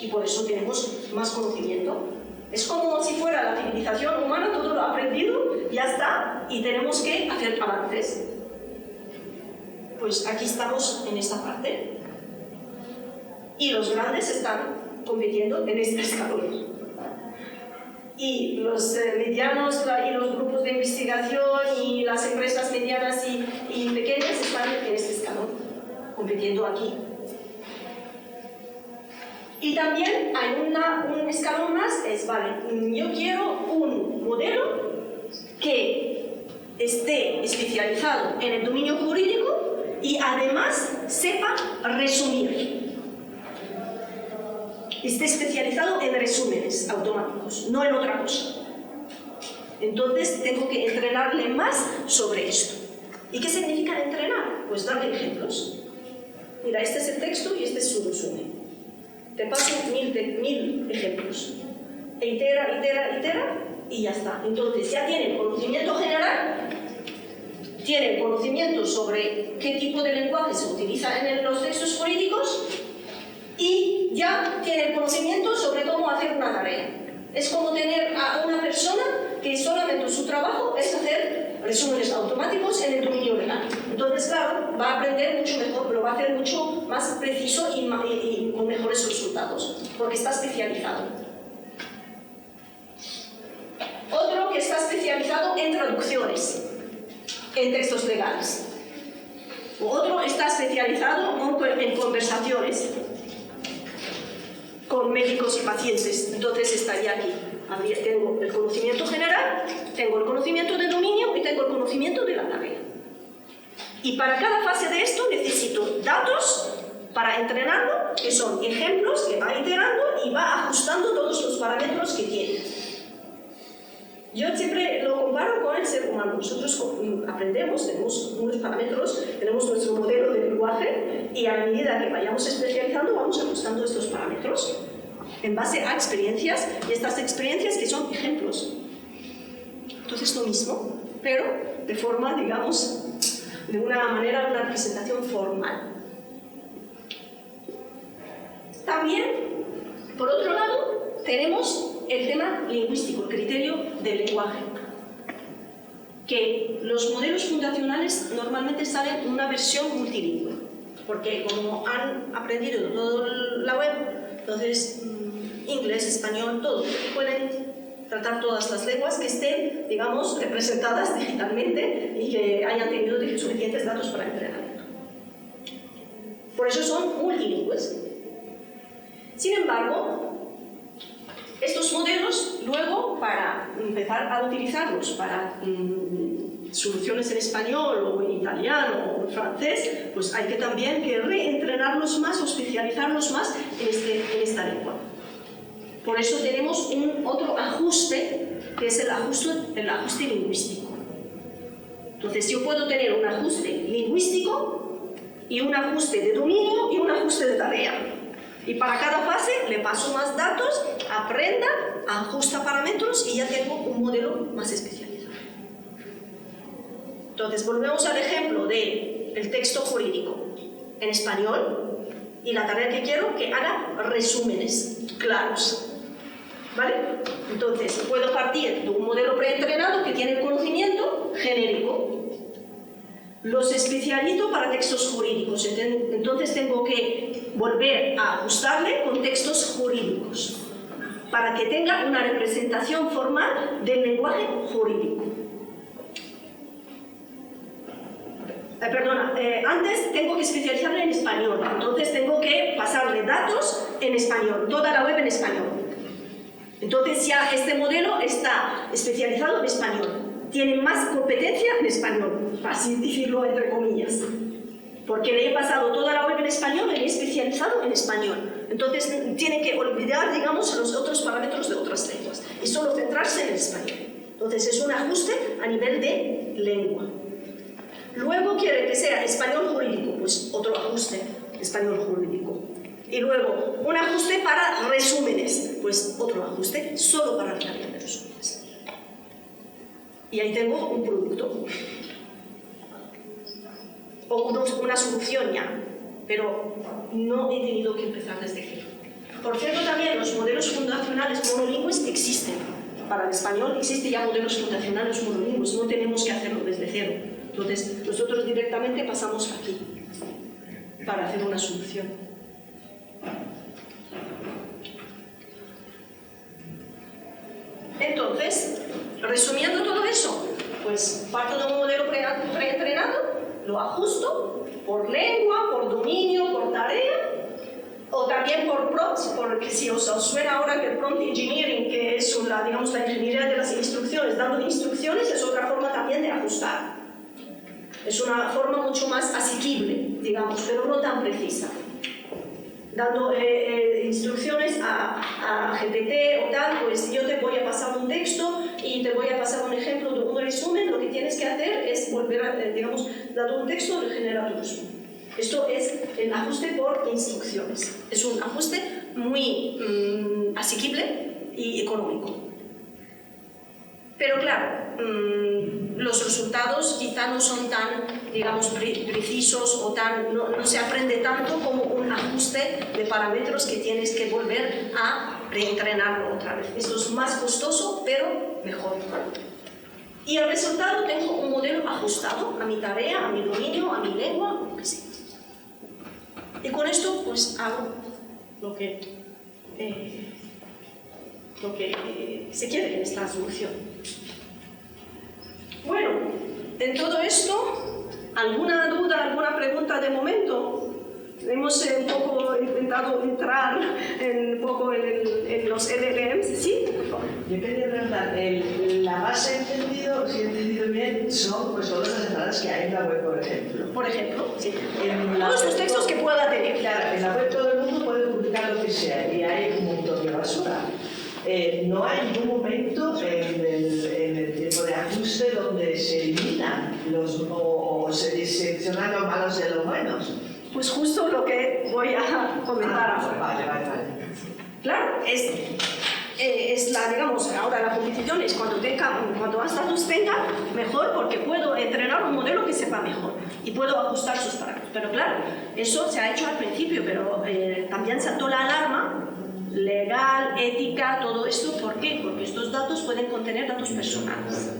Y por eso tenemos más conocimiento. Es como si fuera la civilización humana, todo lo aprendido, ya está, y tenemos que hacer avances. Pues aquí estamos en esta parte. Y los grandes están compitiendo en este escalón. Y los medianos y los grupos de investigación y las empresas medianas y pequeñas están en este escalón, compitiendo aquí. Y también hay un escalón más, es vale, yo quiero un modelo que esté especializado en el dominio jurídico y además sepa resumir. Esté especializado en resúmenes automáticos, no en otra cosa. Entonces tengo que entrenarle más sobre esto. ¿Y qué significa entrenar? Pues darle ejemplos. Mira, este es el texto y este es su resumen. Te paso 1000 ejemplos. E itera y ya está. Entonces ya tienen conocimiento general, tienen conocimiento sobre qué tipo de lenguaje se utiliza en los textos jurídicos y ya tienen conocimiento sobre cómo hacer una tarea. Es como tener a una persona que solamente su trabajo es hacer resúmenes automáticos en el dominio legal. Entonces, claro, va a aprender mucho mejor, lo va a hacer mucho más preciso y con mejores resultados, porque está especializado. Otro que está especializado en traducciones, en textos legales. Otro está especializado en conversaciones con médicos y pacientes. Entonces estaría aquí. Tengo el conocimiento general, tengo el conocimiento de dominio y tengo el conocimiento de la tarea. Y para cada fase de esto necesito datos para entrenarlo, que son ejemplos que va iterando y va ajustando todos los parámetros que tiene. Yo siempre lo comparo con el ser humano. Nosotros aprendemos, tenemos unos parámetros, tenemos nuestro modelo de lenguaje y a la medida que vayamos especializando vamos ajustando estos parámetros en base a experiencias y estas experiencias que son ejemplos. Entonces lo mismo, pero de forma, digamos, de una manera, una representación formal. También, por otro lado, tenemos el tema lingüístico, el criterio del lenguaje, que los modelos fundacionales normalmente salen en una versión multilingüe, porque como han aprendido toda la web, entonces inglés, español, todo, pueden tratar todas las lenguas que estén, digamos, representadas digitalmente y que hayan tenido suficientes datos para entrenamiento. Por eso son multilingües. Sin embargo, estos modelos, luego, para empezar a utilizarlos para soluciones en español o en italiano o en francés, pues hay que también reentrenarlos más o especializarlos más en esta lengua. Por eso tenemos otro ajuste, que es el ajuste lingüístico. Entonces yo puedo tener un ajuste lingüístico y un ajuste de dominio y un ajuste de tarea. Y para cada fase le paso más datos, aprenda, ajusta parámetros y ya tengo un modelo más especializado. Entonces volvemos al ejemplo del texto jurídico en español y la tarea que quiero que haga resúmenes claros. ¿Vale? Entonces puedo partir de un modelo preentrenado que tiene el conocimiento genérico. Los especializo para textos jurídicos, entonces tengo que volver a ajustarle con textos jurídicos para que tenga una representación formal del lenguaje jurídico. Antes tengo que especializarle en español, entonces tengo que pasarle datos en español, toda la web en español. Entonces ya este modelo está especializado en español. Tiene más competencia en español, así decirlo entre comillas, porque le he pasado toda la web en español y le he especializado en español. Entonces tiene que olvidar, digamos, los otros parámetros de otras lenguas y solo centrarse en el español. Entonces es un ajuste a nivel de lengua. Luego quiere que sea español jurídico, pues otro ajuste, español jurídico. Y luego un ajuste para resúmenes, pues otro ajuste solo para la tarea de resúmenes. Y ahí tengo un producto o una solución ya, pero no he tenido que empezar desde cero. Por cierto, también los modelos fundacionales monolingües existen. Para el español existen ya modelos fundacionales monolingües, no tenemos que hacerlo desde cero. Entonces, nosotros directamente pasamos aquí para hacer una solución. Entonces, resumiendo todo eso, pues parto de un modelo preentrenado, lo ajusto por lengua, por dominio, por tarea, o también por prompts, porque si os suena ahora que el prompt engineering, que es instrucciones es otra forma también de ajustar. Es una forma mucho más asequible, digamos, pero no tan precisa. Dando instrucciones a GPT o tal, pues yo te voy a pasar un texto y te voy a pasar un ejemplo de un resumen. Lo que tienes que hacer es volver a, digamos, dando un texto, regenerar tu resumen. Esto es el ajuste por instrucciones. Es un ajuste muy asequible y económico. Pero claro, los resultados quizá no son tan, digamos, precisos o no se aprende tanto como un ajuste de parámetros que tienes que volver a reentrenarlo otra vez. Esto es más costoso, pero mejor. Y el resultado, tengo un modelo ajustado a mi tarea, a mi dominio, a mi lengua, lo que sea. Y con esto, pues hago lo que se quiere en esta solución. Bueno, en todo esto, ¿alguna duda, alguna pregunta de momento? Hemos un poco intentado entrar un poco en los LLMs. ¿Sí? Por favor. Yo quería preguntar, la base, si he entendido bien, son pues, todas las entradas que hay en la web, por ejemplo. Por ejemplo, sí. En Todos los textos que pueda tener. Claro, en la web todo el mundo puede publicar lo que sea y hay un montón de basura. No hay ningún momento en el tiempo de ajuste donde se eliminan o se seleccionan los malos de los buenos. Pues justo lo que voy a comentar ahora. Vale. Claro, es la, digamos, ahora la competición es cuando más datos tenga, mejor, porque puedo entrenar un modelo que sepa mejor y puedo ajustar sus parámetros. Pero claro, eso se ha hecho al principio, pero también saltó la alarma legal, ética, todo esto. ¿Por qué? Porque estos datos pueden contener datos personales.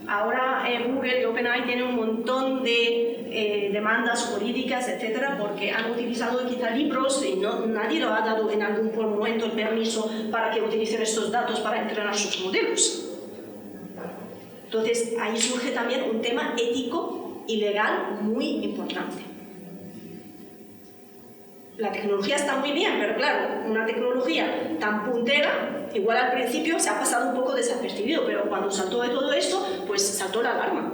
Ahora Google y OpenAI tienen un montón de demandas jurídicas, etcétera, porque han utilizado quizá libros y nadie lo ha dado en algún momento el permiso para que utilicen estos datos para entrenar sus modelos. Entonces, ahí surge también un tema ético y legal muy importante. La tecnología está muy bien, pero claro, una tecnología tan puntera, igual al principio se ha pasado un poco desapercibido, pero cuando saltó de todo esto, pues saltó la alarma.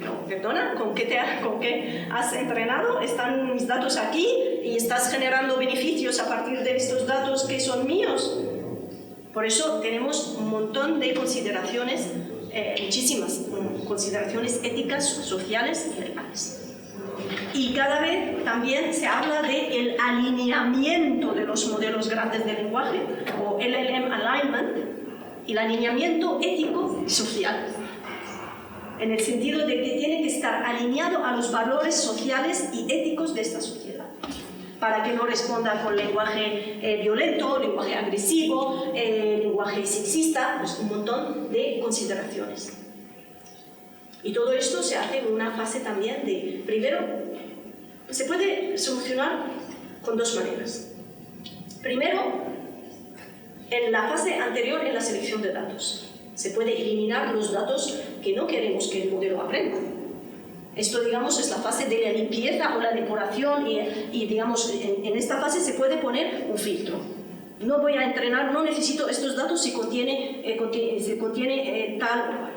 No, perdona, ¿con qué has entrenado? Están mis datos aquí y estás generando beneficios a partir de estos datos que son míos. Por eso tenemos un montón de consideraciones, muchísimas consideraciones éticas, sociales y legales. Y cada vez también se habla del alineamiento de los modelos grandes de lenguaje, o LLM alignment, y el alineamiento ético y social, en el sentido de que tiene que estar alineado a los valores sociales y éticos de esta sociedad, para que no responda con lenguaje violento, lenguaje agresivo, lenguaje sexista, pues un montón de consideraciones. Y todo esto se hace en una fase también de, primero, se puede solucionar con dos maneras. Primero, en la fase anterior, en la selección de datos. Se puede eliminar los datos que no queremos que el modelo aprenda. Esto, digamos, es la fase de la limpieza o la depuración y digamos, en esta fase se puede poner un filtro. No voy a entrenar, no necesito estos datos si contiene tal o cual.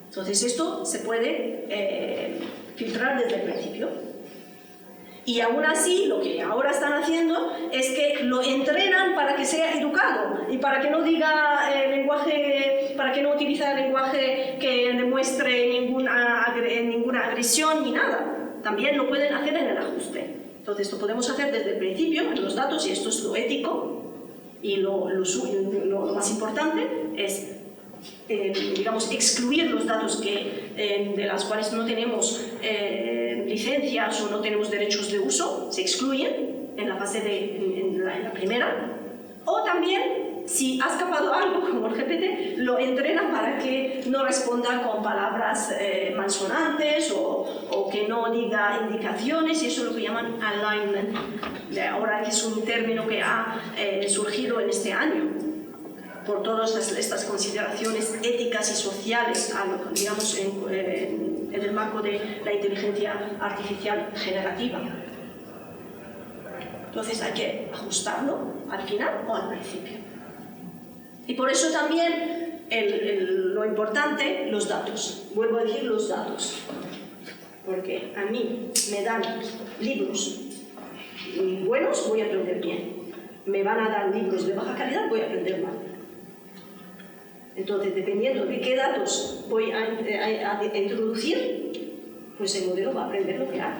Entonces esto se puede filtrar desde el principio. Y aún así, lo que ahora están haciendo es que lo entrenan para que sea educado y para que no diga lenguaje, para que no utilice lenguaje que demuestre ninguna agresión ni nada. También lo pueden hacer en el ajuste. Entonces lo podemos hacer desde el principio en los datos, y esto es lo ético, y lo más importante es digamos, excluir los datos de las cuales no tenemos licencias o no tenemos derechos de uso, se excluyen en la fase en la primera. O también, si ha escapado algo, como el GPT, lo entrenan para que no responda con palabras malsonantes o que no diga indicaciones, y eso es lo que llaman alignment. Ahora, que es un término que ha surgido en este año, por todas estas consideraciones éticas y sociales, digamos, en el marco de la inteligencia artificial generativa. Entonces hay que ajustarlo al final o al principio. Y por eso también lo importante, los datos. Vuelvo a decir los datos. Porque a mí me dan libros buenos, voy a aprender bien. Me van a dar libros de baja calidad, voy a aprender mal. Entonces, dependiendo de qué datos voy a introducir, pues el modelo va a aprender lo que hay.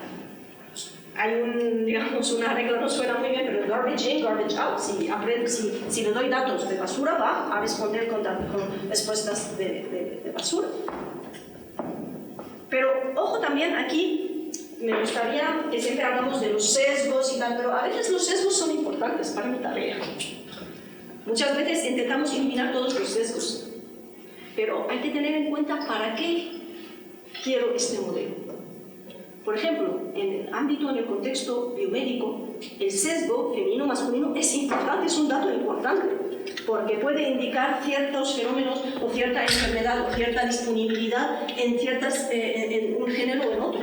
Hay una regla, no suena muy bien, pero garbage in, garbage out. Si le doy datos de basura, va a responder con respuestas de basura. Pero, ojo también, aquí me gustaría que siempre hablamos de los sesgos y tal, pero a veces los sesgos son importantes para mi tarea. Muchas veces intentamos eliminar todos los sesgos, pero hay que tener en cuenta para qué quiero este modelo. Por ejemplo, en el ámbito, en el contexto biomédico, el sesgo femenino-masculino es importante, es un dato importante, porque puede indicar ciertos fenómenos o cierta enfermedad o cierta disponibilidad en un género o en otro.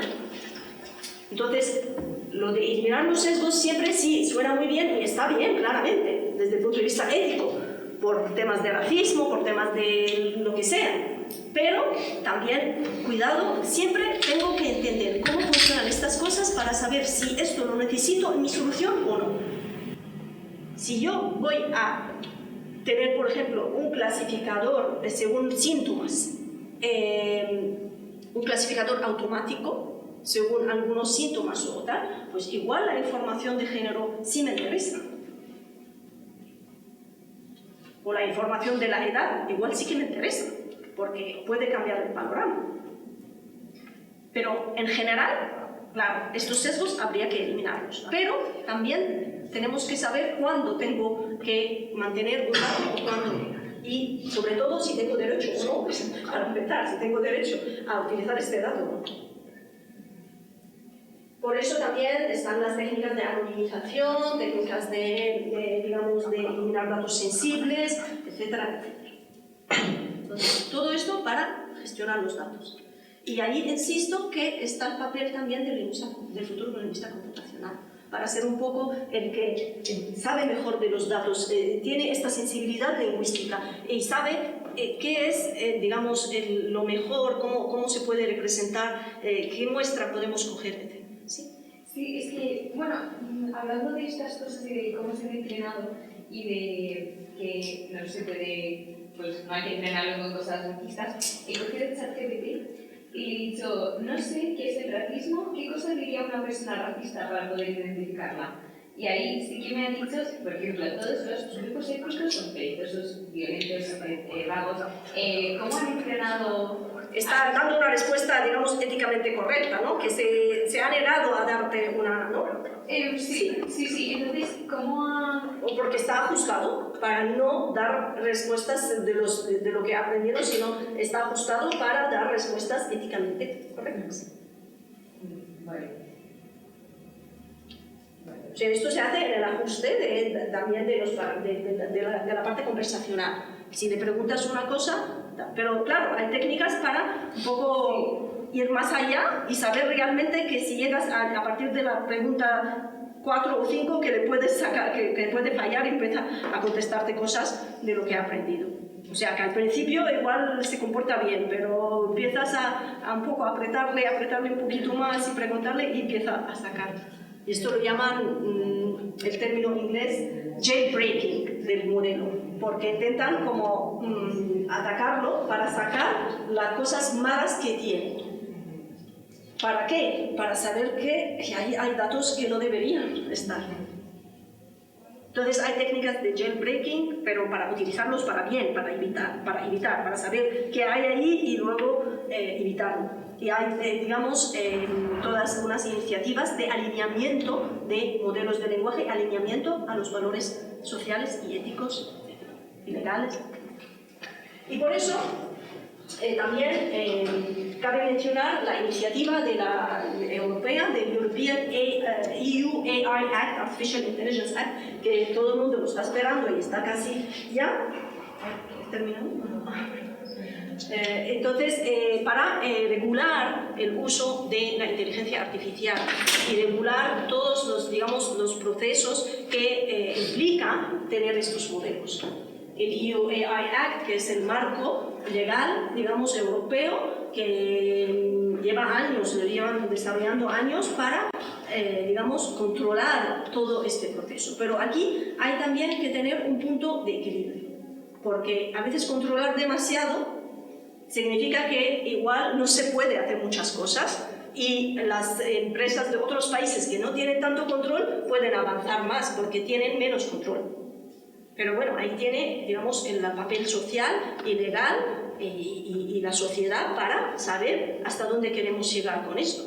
Entonces, lo de eliminar los sesgos siempre sí suena muy bien y está bien, claramente, desde el punto de vista ético, por temas de racismo, por temas de lo que sea. Pero también, cuidado, siempre tengo que entender cómo funcionan estas cosas para saber si esto lo necesito en mi solución o no. Si yo voy a tener, por ejemplo, un clasificador según síntomas, un clasificador automático, según algunos síntomas o tal, pues igual la información de género sí me interesa. O la información de la edad, igual sí que me interesa, porque puede cambiar el panorama. Pero en general, claro, estos sesgos habría que eliminarlos. Pero también tenemos que saber cuándo tengo que mantener un dato o cuándo no. Y sobre todo si tengo derecho o no, para empezar, si tengo derecho a utilizar este dato o no. Por eso también están las técnicas de anonimización, técnicas de eliminar datos sensibles, etcétera, etcétera. Entonces, todo esto para gestionar los datos. Y ahí insisto que está el papel también del futuro lingüista computacional, para ser un poco el que sabe mejor de los datos, tiene esta sensibilidad lingüística y sabe qué es, lo mejor, cómo se puede representar, qué muestra podemos coger, etc. ¿Sí? Sí, es que, bueno, hablando de estas cosas y de cómo ser entrenado y de que no se puede, pues no hay que entrenarlo con cosas racistas, he cogido el ChatGPT y le he dicho, no sé qué es el racismo, qué cosa diría una persona racista para poder identificarla. Y ahí sí que me han dicho, por ejemplo, todos los grupos étnicos son peligrosos, violentos, vagos. ¿Cómo han entrenado? Está dando una respuesta, digamos, éticamente correcta, ¿no? Que se ha negado a darte una, ¿no? Sí. Entonces, ¿cómo ha...? O porque está ajustado para no dar respuestas de lo que ha aprendido, sino está ajustado para dar respuestas éticamente correctas. Vale. O sea, esto se hace en el ajuste también de la parte conversacional. Si le preguntas una cosa, pero claro, hay técnicas para un poco ir más allá y saber realmente que si llegas a partir de la pregunta 4 o 5 que le puedes sacar, que puede fallar y empieza a contestarte cosas de lo que ha aprendido. O sea, que al principio igual se comporta bien, pero empiezas a un poco apretarle un poquito más y preguntarle y empieza a sacar. Y esto lo llaman, el término inglés, jailbreaking del modelo, porque intentan como atacarlo para sacar las cosas malas que tiene. ¿Para qué? Para saber que hay datos que no deberían estar. Entonces hay técnicas de jailbreaking, pero para utilizarlos para bien, para evitar, para saber qué hay ahí y luego evitarlo. Y hay, digamos, todas unas iniciativas de alineamiento de modelos de lenguaje, alineamiento a los valores sociales y éticos y legales. Y por eso también cabe mencionar la iniciativa de la europea, del European EU AI Act, Artificial Intelligence Act, que todo el mundo lo está esperando y está casi ya terminado. Entonces, para regular el uso de la inteligencia artificial y regular todos los procesos que implican tener estos modelos. el EU AI Act, que es el marco legal, digamos, europeo, que lleva años, lo llevan desarrollando años para, digamos, controlar todo este proceso. Pero aquí hay también que tener un punto de equilibrio, porque a veces controlar demasiado significa que igual no se puede hacer muchas cosas y las empresas de otros países que no tienen tanto control pueden avanzar más porque tienen menos control. Pero bueno, ahí tiene, digamos, el papel social y legal y la sociedad para saber hasta dónde queremos llegar con esto.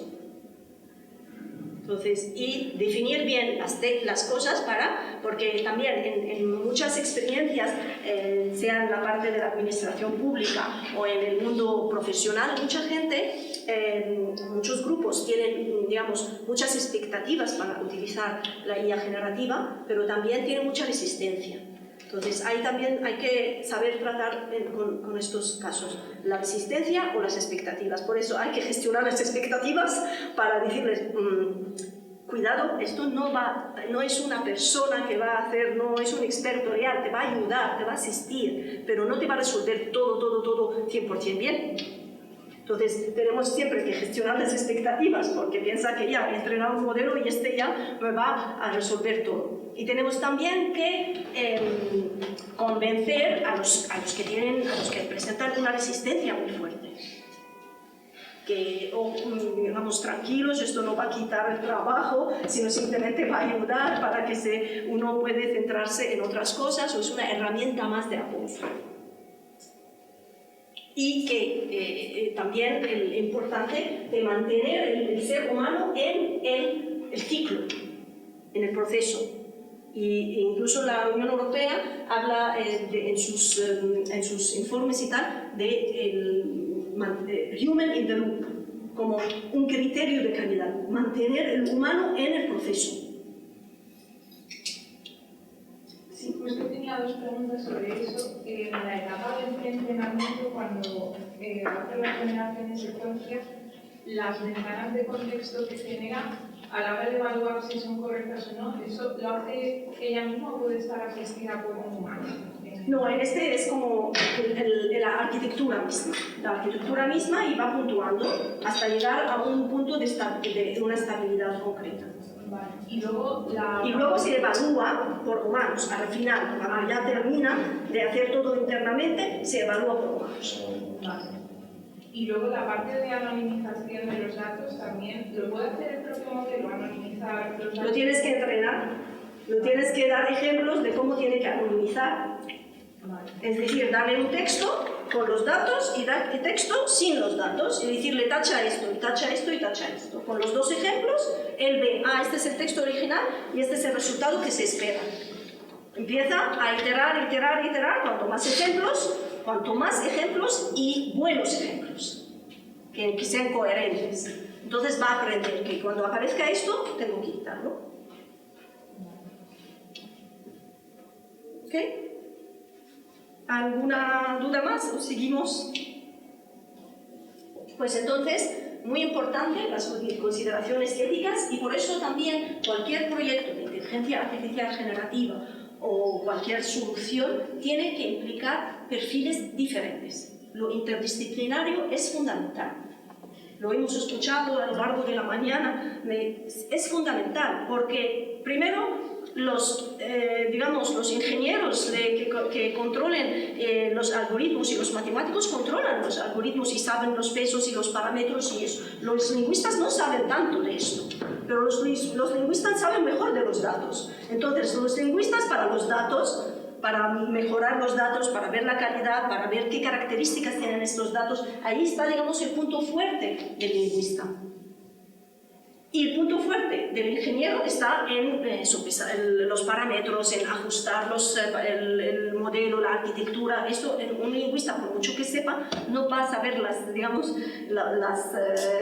Entonces, y definir bien las cosas porque también en muchas experiencias, sea en la parte de la administración pública o en el mundo profesional, mucha gente, muchos grupos tienen, digamos, muchas expectativas para utilizar la IA generativa, pero también tienen mucha resistencia. Entonces, ahí también hay que saber tratar con estos casos, la resistencia o las expectativas. Por eso hay que gestionar las expectativas para decirles, cuidado, esto no es una persona que va a hacer, no es un experto real, te va a ayudar, te va a asistir, pero no te va a resolver todo 100% bien. Entonces, tenemos siempre que gestionar las expectativas, porque piensa que ya he entrenado un modelo y este ya me va a resolver todo. Y tenemos también que convencer a los que presentan una resistencia muy fuerte. Que, digamos, tranquilos, esto no va a quitar el trabajo, sino simplemente va a ayudar para que uno puede centrarse en otras cosas, o es una herramienta más de apoyo. Y que también es importante de mantener el ser humano en el ciclo, en el proceso. Y incluso la Unión Europea habla en sus informes y tal de human in the loop, como un criterio de calidad, mantener el humano en el proceso. Sí, pues yo tenía dos preguntas sobre eso. En la etapa de entrenamiento, cuando hace las generaciones secuencias, las ventanas de contexto que genera, a la hora de evaluar si son correctas o no, ¿eso lo hace ella misma o puede estar asistida por un humano? No, en este es como la arquitectura misma. La arquitectura misma y va puntuando hasta llegar a un punto de una estabilidad concreta. Vale. Y luego se evalúa por humanos. Al final, cuando ya termina de hacer todo internamente, se evalúa por humanos. Vale. Y luego la parte de anonimización de los datos también, ¿lo puede hacer el propio modelo, anonimizar los datos? Lo tienes que entrenar, lo tienes que dar ejemplos de cómo tiene que anonimizar. Vale. Es decir, darle un texto con los datos y dar texto sin los datos y decirle tacha esto, y tacha esto y tacha esto. Con los dos ejemplos, él ve, este es el texto original y este es el resultado que se espera. Empieza a iterar, cuanto más ejemplos y buenos ejemplos, que sean coherentes. Entonces va a aprender que cuando aparezca esto, tengo que quitarlo. ¿Ok? ¿Alguna duda más o seguimos? Pues entonces, muy importante las consideraciones éticas y por eso también cualquier proyecto de inteligencia artificial generativa o cualquier solución tiene que implicar perfiles diferentes. Lo interdisciplinario es fundamental. Lo hemos escuchado a lo largo de la mañana, es fundamental porque primero los ingenieros que controlen los algoritmos y los matemáticos controlan los algoritmos y saben los pesos y los parámetros y eso. Los lingüistas no saben tanto de esto, pero los lingüistas saben mejor de los datos. Entonces, los lingüistas para los datos, para mejorar los datos, para ver la calidad, para ver qué características tienen estos datos, ahí está, digamos, el punto fuerte del lingüista. Y el punto fuerte del ingeniero está en sopesar los parámetros, en ajustar el modelo, la arquitectura. Esto, un lingüista, por mucho que sepa, no va a saber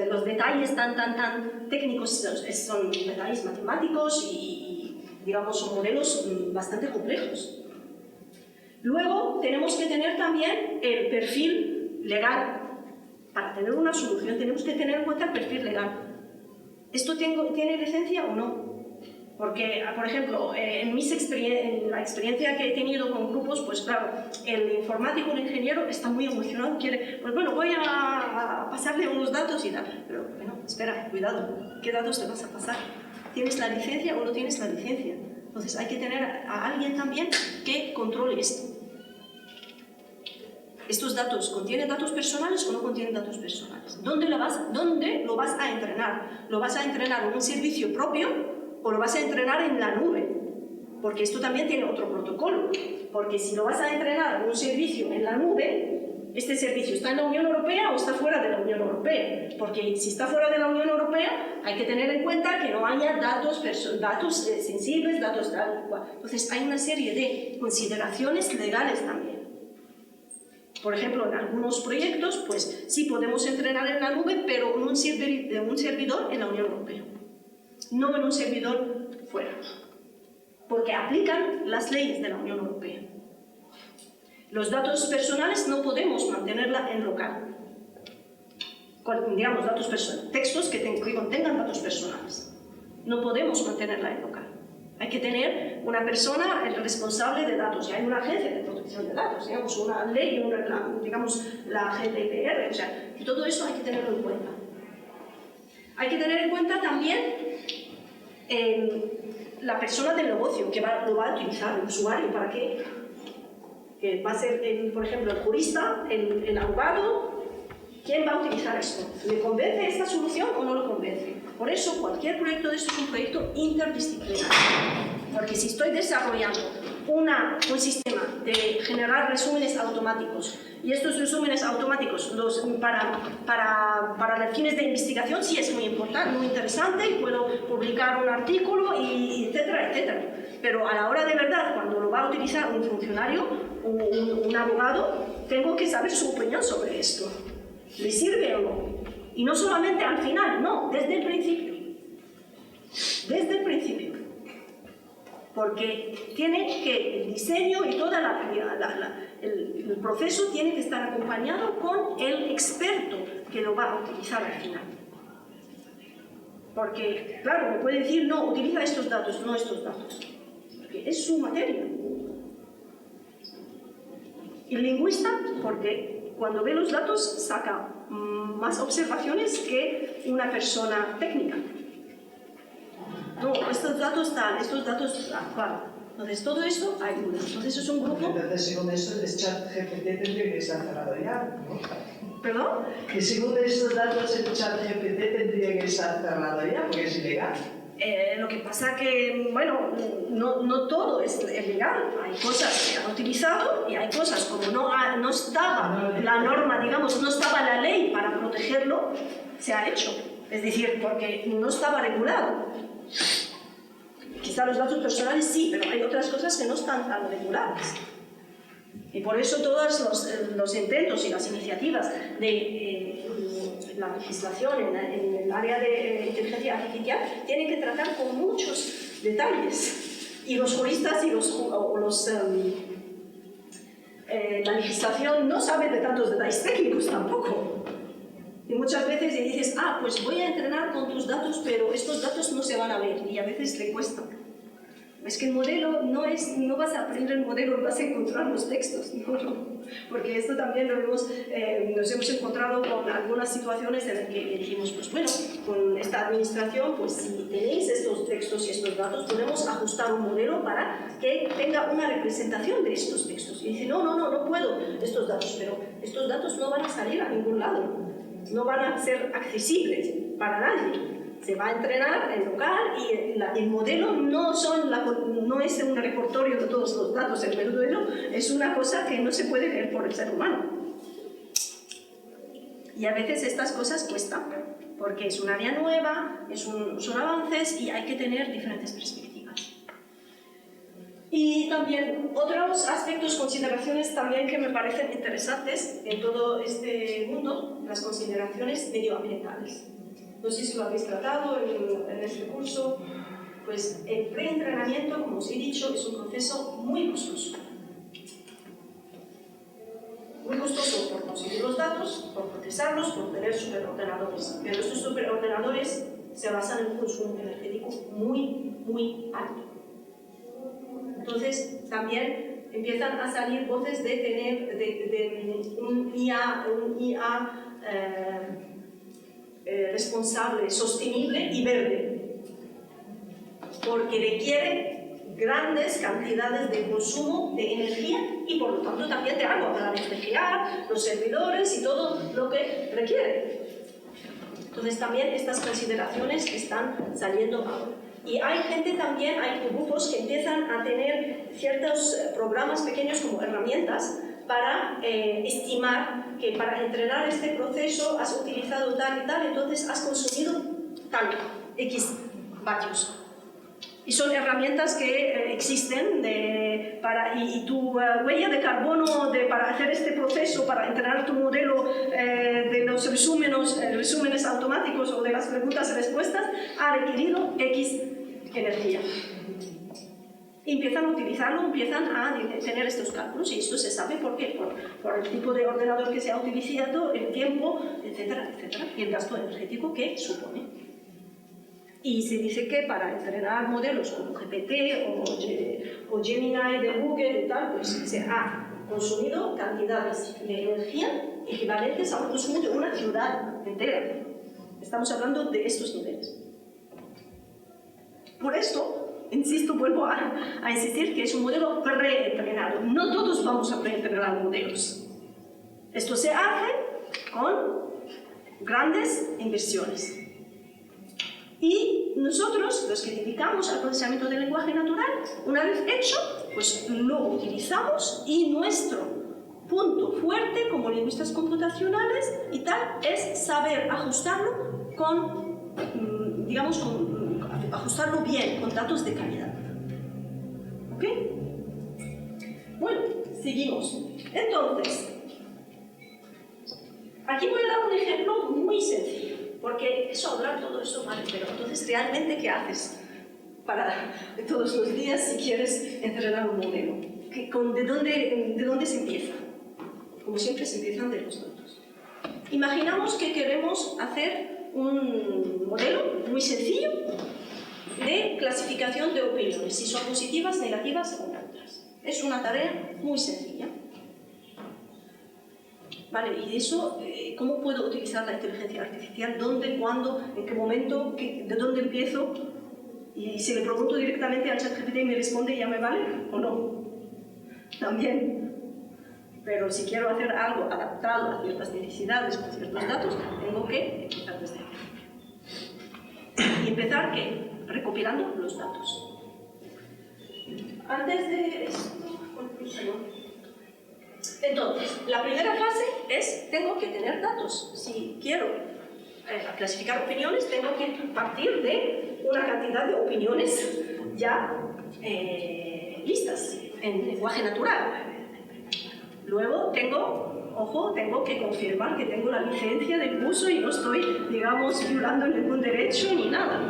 los detalles tan técnicos, son detalles matemáticos y digamos, son modelos bastante complejos. Luego, tenemos que tener también el perfil legal. Para tener una solución tenemos que tener en cuenta el perfil legal. ¿Esto tiene licencia o no? Porque, por ejemplo, en la experiencia que he tenido con grupos, pues claro, el informático, el ingeniero está muy emocionado, quiere, pues bueno, voy a pasarle unos datos y tal. Pero bueno, espera, cuidado, ¿qué datos te vas a pasar? ¿Tienes la licencia o no tienes la licencia? Entonces hay que tener a alguien también que controle esto. ¿Estos datos contienen datos personales o no contienen datos personales? ¿Dónde lo vas a entrenar? ¿Lo vas a entrenar en un servicio propio o lo vas a entrenar en la nube? Porque esto también tiene otro protocolo. Porque si lo vas a entrenar en un servicio en la nube, ¿este servicio está en la Unión Europea o está fuera de la Unión Europea? Porque si está fuera de la Unión Europea, hay que tener en cuenta que no haya datos sensibles, datos tal y cual. Entonces hay una serie de consideraciones legales también. Por ejemplo, en algunos proyectos, pues sí podemos entrenar en la nube, pero en un servidor en la Unión Europea, no en un servidor fuera, porque aplican las leyes de la Unión Europea. Los datos personales no podemos mantenerla en local. Digamos, textos que contengan datos personales. No podemos mantenerla en local. Hay que tener una persona responsable de datos, y hay una agencia de protección de datos, digamos, una ley, digamos, la GDPR, o sea, y todo eso hay que tenerlo en cuenta. Hay que tener en cuenta también la persona del negocio que lo va a utilizar, el usuario, ¿para qué? Que va a ser, por ejemplo, el jurista, el abogado. ¿Quién va a utilizar esto? ¿Le convence esta solución o no lo convence? Por eso, cualquier proyecto de esto es un proyecto interdisciplinario. Porque si estoy desarrollando un sistema de generar resúmenes automáticos, y estos resúmenes automáticos para fines de investigación sí es muy importante, muy interesante, y puedo publicar un artículo, y etcétera, etcétera. Pero a la hora de verdad, cuando lo va a utilizar un funcionario, un abogado, tengo que saber su opinión sobre esto. ¿Le sirve o no? Y no solamente al final, no, desde el principio. Desde el principio. Porque el diseño y todo el proceso tiene que estar acompañado con el experto que lo va a utilizar al final. Porque, claro, me puede decir, no, utiliza estos datos, no estos datos. Porque es su materia. Y el lingüista, porque cuando ve los datos saca más observaciones que una persona técnica. No, estos datos tal, estos datos tal. Entonces todo esto ayuda. Entonces es un grupo... Entonces según eso el ChatGPT tendría que estar cerrado ya, ¿no? ¿Perdón? Que según estos datos el ChatGPT tendría que estar cerrado ya porque es ilegal. Lo que pasa que, bueno, no todo es legal. Hay cosas que han utilizado y hay cosas como no estaba la norma, digamos, no estaba la ley para protegerlo, se ha hecho. Es decir, porque no estaba regulado. Quizá los datos personales sí, pero hay otras cosas que no están tan reguladas. Y por eso todos los intentos y las iniciativas de la legislación en el área de inteligencia artificial tienen que tratar con muchos detalles. Y los juristas y la legislación no sabe de tantos detalles técnicos tampoco. Y muchas veces dices, pues voy a entrenar con tus datos, pero estos datos no se van a ver, y a veces le cuesta. Es que el modelo no vas a aprender el modelo y vas a encontrar los textos, no. Porque esto también nos hemos encontrado con algunas situaciones en las que dijimos, pues bueno, con esta administración, pues si tenéis estos textos y estos datos, podemos ajustar un modelo para que tenga una representación de estos textos. Y dice, no puedo estos datos, pero estos datos no van a salir a ningún lado, no van a ser accesibles para nadie. Se va a entrenar en local y el modelo no es un repertorio de todos los datos. El modelo es una cosa que no se puede ver por el ser humano. Y a veces estas cosas cuestan, porque es un área nueva, son avances y hay que tener diferentes perspectivas. Y también otros aspectos, consideraciones también que me parecen interesantes en todo este mundo, las consideraciones medioambientales. No sé si lo habéis tratado en este curso, pues el preentrenamiento, como os he dicho, es un proceso muy costoso. Muy costoso por conseguir los datos, por procesarlos, por tener superordenadores. Pero estos superordenadores se basan en un consumo energético muy alto. Entonces, también empiezan a salir voces de tener un IA responsable, sostenible y verde, porque requiere grandes cantidades de consumo de energía y por lo tanto también de agua para refrigerar los servidores y todo lo que requiere. Entonces también estas consideraciones están saliendo ahora. Y hay gente también, hay grupos que empiezan a tener ciertos programas pequeños como herramientas para estimar que para entrenar este proceso has utilizado tal y tal, entonces has consumido tal, X vatios. Y son herramientas que existen y tu huella de carbono para hacer este proceso, para entrenar tu modelo de los resúmenes automáticos o de las preguntas y respuestas, ha requerido X energía. Y empiezan a utilizarlo, empiezan a tener estos cálculos, y esto se sabe por qué, por el tipo de ordenador que se ha utilizado, el tiempo, etcétera, etcétera, y el gasto energético que supone. Y se dice que para entrenar modelos como GPT o Gemini de Google y tal, pues se ha consumido cantidades de energía equivalentes a un consumo de una ciudad entera. Estamos hablando de estos niveles. Por esto, insisto, vuelvo a insistir que es un modelo preentrenado. No todos vamos a preentrenar modelos. Esto se hace con grandes inversiones. Y nosotros, los que dedicamos al procesamiento del lenguaje natural, una vez hecho, pues lo utilizamos y nuestro punto fuerte como lingüistas computacionales y tal es saber ajustarlo ajustarlo bien, con datos de calidad. ¿Ok? Bueno, seguimos. Entonces, aquí voy a dar un ejemplo muy sencillo. Porque eso, hablar todo eso, vale, pero entonces realmente ¿qué haces para todos los días si quieres entrenar un modelo? ¿De dónde se empieza? Como siempre se empiezan de los datos. Imaginamos que queremos hacer un modelo muy sencillo de clasificación de opiniones, si son positivas, negativas o neutras. Es una tarea muy sencilla. Vale, y eso, ¿cómo puedo utilizar la inteligencia artificial? ¿Dónde, cuándo, en qué momento, de dónde empiezo? Y si le pregunto directamente al ChatGPT y me responde, ¿ya me vale o no? También. Pero si quiero hacer algo adaptado a ciertas necesidades, con ciertos datos, tengo que empezar desde ahí. ¿Y empezar qué? Recopilando los datos. Antes de esto, entonces, la primera fase es, tengo que tener datos. Si quiero clasificar opiniones, tengo que partir de una cantidad de opiniones ya listas en lenguaje natural. Luego tengo que confirmar que tengo la licencia de uso y no estoy, digamos, violando ningún derecho ni nada.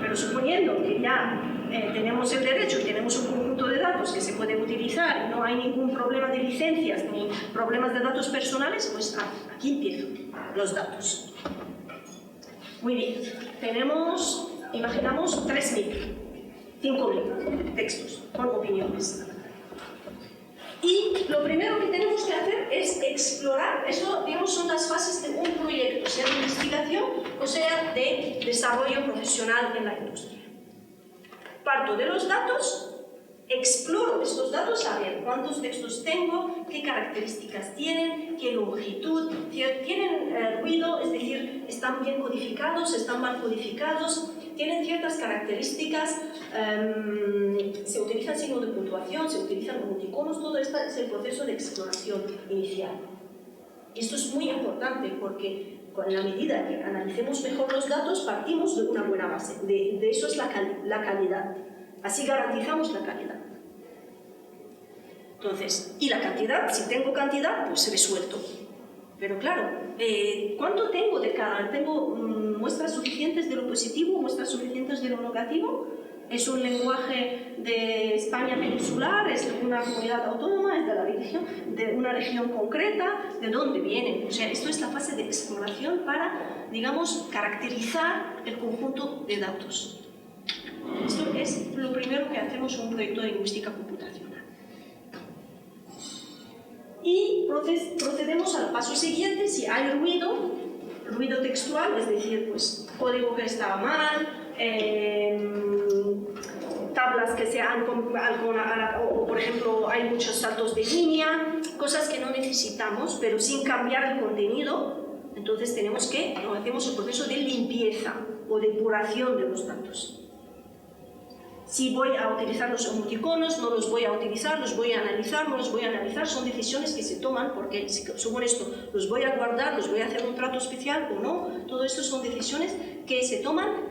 Pero suponiendo que ya tenemos el derecho y tenemos un conjunto de datos que se puede utilizar y no hay ningún problema de licencias ni problemas de datos personales, pues aquí empiezo, los datos. Muy bien, imaginamos 3.000, 5.000 textos con opiniones. Y lo primero que tenemos que hacer es explorar, eso digamos son las fases de un proyecto, sea de investigación o sea de desarrollo profesional en la industria. Parto de los datos, exploro estos datos a ver cuántos textos tengo, qué características tienen, qué longitud, tienen ruido, es decir, están bien codificados, están mal codificados, tienen ciertas características, se utilizan signos de puntuación, se utilizan emoticonos, todo esto es el proceso de exploración inicial. Y esto es muy importante porque con la medida que analicemos mejor los datos, partimos de una buena base. De eso es la calidad. Así garantizamos la calidad. Entonces, y la cantidad, si tengo cantidad, pues resuelto. Pero claro, ¿cuánto tengo de cada? ¿Tengo muestras suficientes de lo positivo, muestras suficientes de lo negativo? Es un lenguaje de España peninsular, es de una comunidad autónoma, es de una región concreta, ¿de dónde viene? O sea, esto es la fase de exploración para, digamos, caracterizar el conjunto de datos. Esto es lo primero que hacemos en un proyecto de lingüística computacional. Y procedemos al paso siguiente. Si hay ruido textual, es decir, pues código que está mal, tablas que se han, o por ejemplo hay muchos saltos de línea, cosas que no necesitamos, pero sin cambiar el contenido, entonces hacemos el proceso de limpieza o depuración de los datos. Si voy a utilizar los emoticonos, no los voy a utilizar, los voy a analizar, no los voy a analizar, son decisiones que se toman porque, según esto, los voy a guardar, los voy a hacer un trato especial o no, todo esto son decisiones que se toman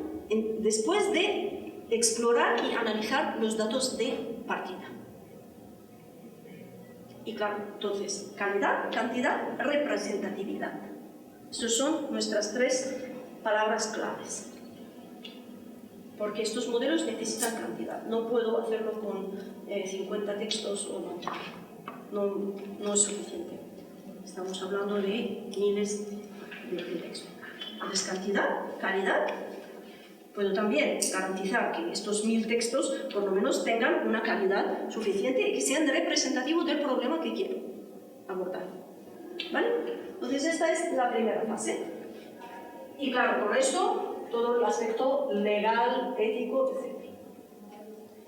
después de explorar y analizar los datos de partida. Y claro, entonces, calidad, cantidad, representatividad. Estas son nuestras 3 palabras claves. Porque estos modelos necesitan cantidad. No puedo hacerlo con 50 textos o no es suficiente. Estamos hablando de miles de textos. Entonces, cantidad, calidad. Puedo también garantizar que estos 1000 textos por lo menos tengan una calidad suficiente y que sean representativos del problema que quiero abordar. ¿Vale? Entonces, esta es la primera fase. Y claro, con esto todo el aspecto legal, ético, etc.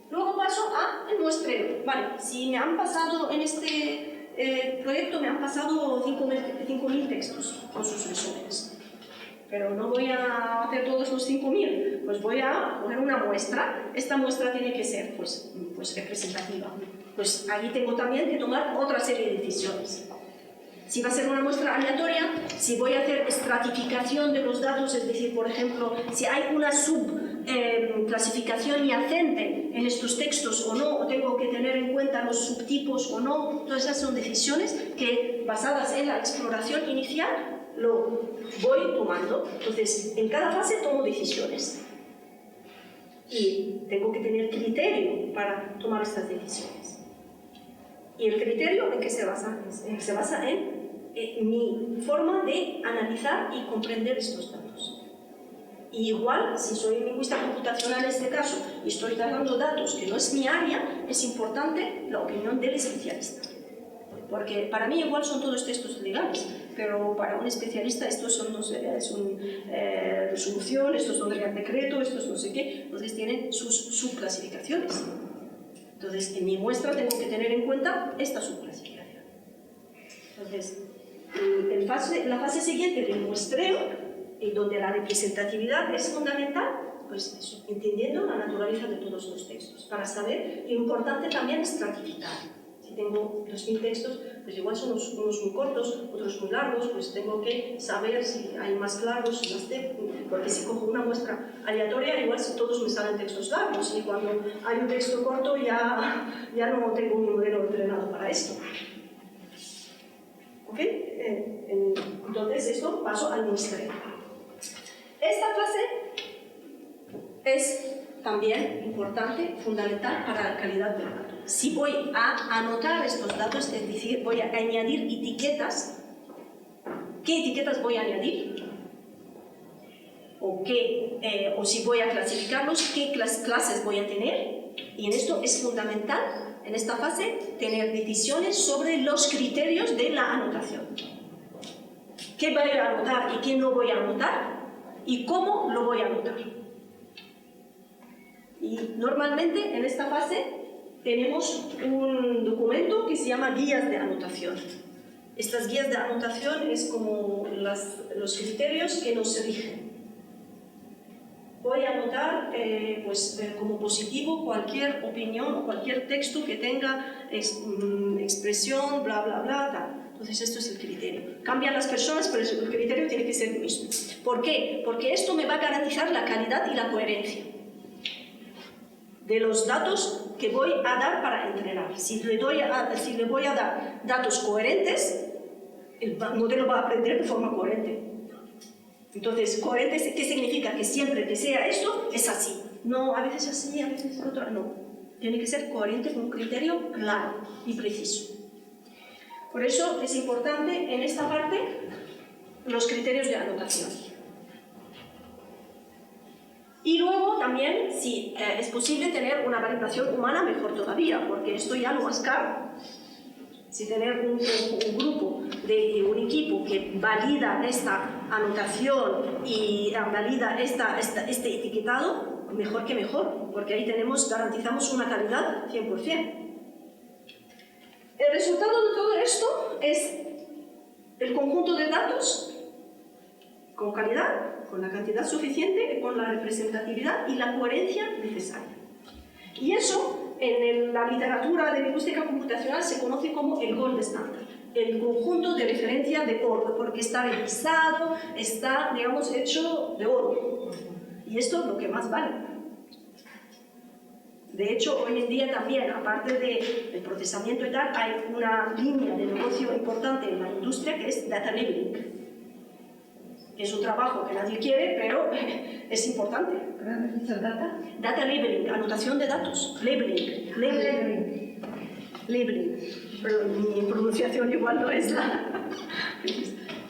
Luego paso al muestreo. Vale, si me han pasado en este proyecto, me han pasado 5.000 textos con sus resúmenes. Pero no voy a hacer todos los 5.000, pues voy a poner una muestra. Esta muestra tiene que ser pues representativa. Pues ahí tengo también que tomar otra serie de decisiones. Si va a ser una muestra aleatoria, si voy a hacer estratificación de los datos, es decir, por ejemplo, si hay una subclasificación yacente en estos textos o no, o tengo que tener en cuenta los subtipos o no, todas esas son decisiones que, basadas en la exploración inicial, lo voy tomando. Entonces, en cada fase tomo decisiones. Y tengo que tener criterio para tomar estas decisiones. ¿Y el criterio en qué se basa? Se basa en mi forma de analizar y comprender estos datos. Y igual, si soy lingüista computacional en este caso y estoy tratando datos que no es mi área, es importante la opinión del especialista. Porque para mí igual son todos textos legales, pero para un especialista estos son, no sé, es una resolución, estos son real decreto, estos no sé qué, entonces tienen sus subclasificaciones. Entonces, en mi muestra tengo que tener en cuenta esta subclasificación. Entonces, la fase siguiente del muestreo, donde la representatividad es fundamental, pues eso, entendiendo la naturaleza de todos los textos, para saber, y importante también estratificar. Si tengo 2.000 textos, pues igual son unos muy cortos, otros muy largos, pues tengo que saber si hay más largos, más porque si cojo una muestra aleatoria, igual si todos me salen textos largos, y cuando hay un texto corto ya no tengo un modelo entrenado para esto. ¿Ok? Entonces, esto paso al muestreo. Esta fase es también importante, fundamental para la calidad del dato. Si voy a anotar estos datos, es decir, voy a añadir etiquetas, ¿qué etiquetas voy a añadir? O si voy a clasificarlos, ¿qué clases voy a tener? Y en esto es fundamental, en esta fase, tener decisiones sobre los criterios de la anotación. ¿Qué voy a anotar y qué no voy a anotar? ¿Y cómo lo voy a anotar? Y normalmente en esta fase tenemos un documento que se llama guías de anotación. Estas guías de anotación es como los criterios que nos rigen. Voy a anotar como positivo cualquier opinión o cualquier texto que tenga expresión, bla, bla, bla, tal. Entonces esto es el criterio. Cambian las personas, pero el criterio tiene que ser el mismo. ¿Por qué? Porque esto me va a garantizar la calidad y la coherencia de los datos que voy a dar para entrenar. Si le voy a dar datos coherentes, el modelo va a aprender de forma coherente. Entonces, coherente, ¿qué significa? Que siempre que sea esto, es así. no a veces así, a veces otro, no. Tiene que ser coherente con un criterio claro y preciso. Por eso es importante en esta parte los criterios de anotación. Y luego también, si es posible tener una validación humana, mejor todavía, porque esto ya lo más caro. Si tener un grupo, un equipo que valida esta anotación y valida este etiquetado, mejor que mejor, porque ahí garantizamos una calidad 100%. El resultado de todo esto es el conjunto de datos con calidad, con la cantidad suficiente, con la representatividad y la coherencia necesaria. Y eso, en la literatura de lingüística computacional, se conoce como el gold standard, el conjunto de referencia de oro, porque está revisado, está, digamos, hecho de oro. Y esto es lo que más vale. De hecho, hoy en día también, aparte del procesamiento y tal, hay una línea de negocio importante en la industria que es data labeling. Es un trabajo que nadie quiere, pero es importante. Data labeling, anotación de datos. Labeling. Pero mi pronunciación igual no es